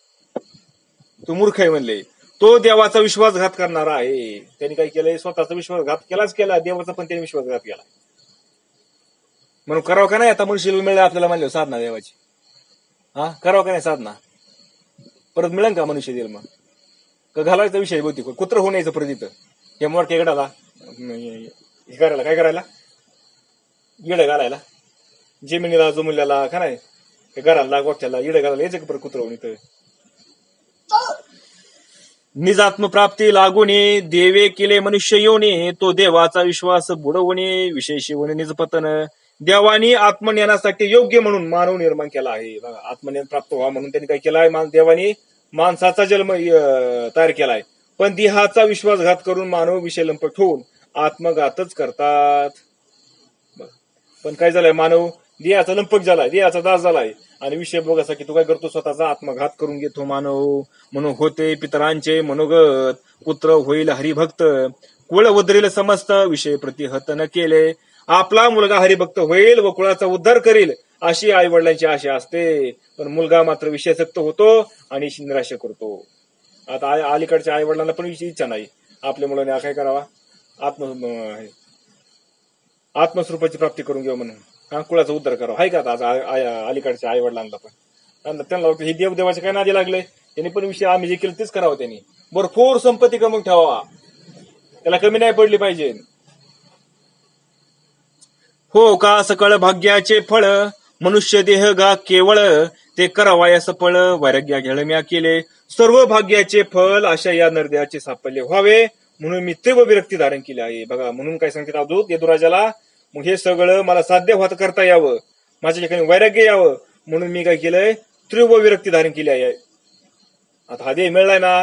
तो मूर्ख आहे म्हणले. तो देवाचा विश्वासघात करणारा आहे. त्यांनी काय केलंय, स्वतःचा विश्वासघात केला, देवाचा पण त्यांनी विश्वासघात केला. म्हणून करावं का नाही आता मनुष्य मिळेल आपल्याला म्हणलं साधना देवाची? हा, करावं का नाही साधना? परत मिळेल का मनुष्य जन्म? का घालायचा विषय बहुतेक कुत्र होऊन यायचं परत इथं या मोठ्या गडाला हे करायला, काय करायला, येड घालायला, जमिनीला जमुल्याला का नाही, घराला गोठ्याला येड घालायला यायचं का परत कुत्र होऊन इथं? निजात्म प्राप्ती लागुनी देवे केले मनुष्य येऊनी, तो देवाचा विश्वास बुडवणे, विशेषी होणे निजपतन. देवानी आत्मज्ञानासाठी योग्य म्हणून मानव निर्माण केला आहे. बघा, आत्मज्ञान प्राप्त व्हा म्हणून त्यांनी काय केलाय, देवानी माणसाचा जन्म तयार केलाय. पण देहाचा विश्वासघात करून मानव विषय लंपट होऊन आत्मघातच करतात. पण काय झालंय, मानव देहाचा लंपट झालाय, देहाचा दास झालाय आणि विषय बघासाठी तो काय करतो, स्वतःचा आत्मघात करून घेतो मानव. म्हणून होते पितरांचे मनोगत, पुत्र होईल हरिभक्त, कुळ उद्धरेल समस्त, विषय प्रतिहत न केले. आपला मुलगा हरिभक्त होईल व कुळाचा उद्धार करील अशी आई वडिलांची आशा असते, पण मुलगा मात्र विषयासक्त होतो आणि निराशा करतो. आता अलीकडच्या आई वडिलांना पण इच्छा नाही आपल्या मुलाने काय करावा, आत्मस्वरूपाची प्राप्ती करून घेऊ म्हणून, हा, कुळाचा उद्धार करावा. हाय का आता अलीकडच्या आई वडिलांना पण त्यांना वाटतं हे देवदेवाचे काय नादी लागले, त्यांनी पण विषय आम्ही जे केलं तेच करावं. त्यांनी भरपूर संपत्ती कमवून ठेवावा, त्याला कमी नाही पडली पाहिजे. हो का सकळ भाग्याचे फळ, मनुष्य देह गा केवळ, ते करावायास फळ वैराग्या घेळम्या केले. सर्व भाग्याचे फळ अशा या नरदेहाचे साफल्य व्हावे म्हणून मी तीव्र विरक्ती धारण केली आहे. बघा, म्हणून काय सांगतात अवधूत यदुराजाला, मग हे सगळं मला साध्य व्हात करता यावं, माझ्या ठिकाणी वैराग्य यावं म्हणून मी काय केलंय, तीव्र विरक्ती धारण केली आहे. आता हा देह मिळलाय ना,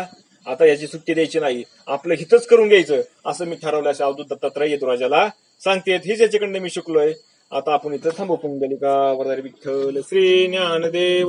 आता याची सुट्टी द्यायची नाही, आपलं हितच करून घ्यायचं असं मी ठरवलं, असं अवधूत दत्तात्रय यदुराजाला सांगतेत. हेच याच्याकडनं मी शिकलोय. आता आपण इथं थांबू. पुंडलिका वरदारी विठ्ठल श्री ज्ञानदेव.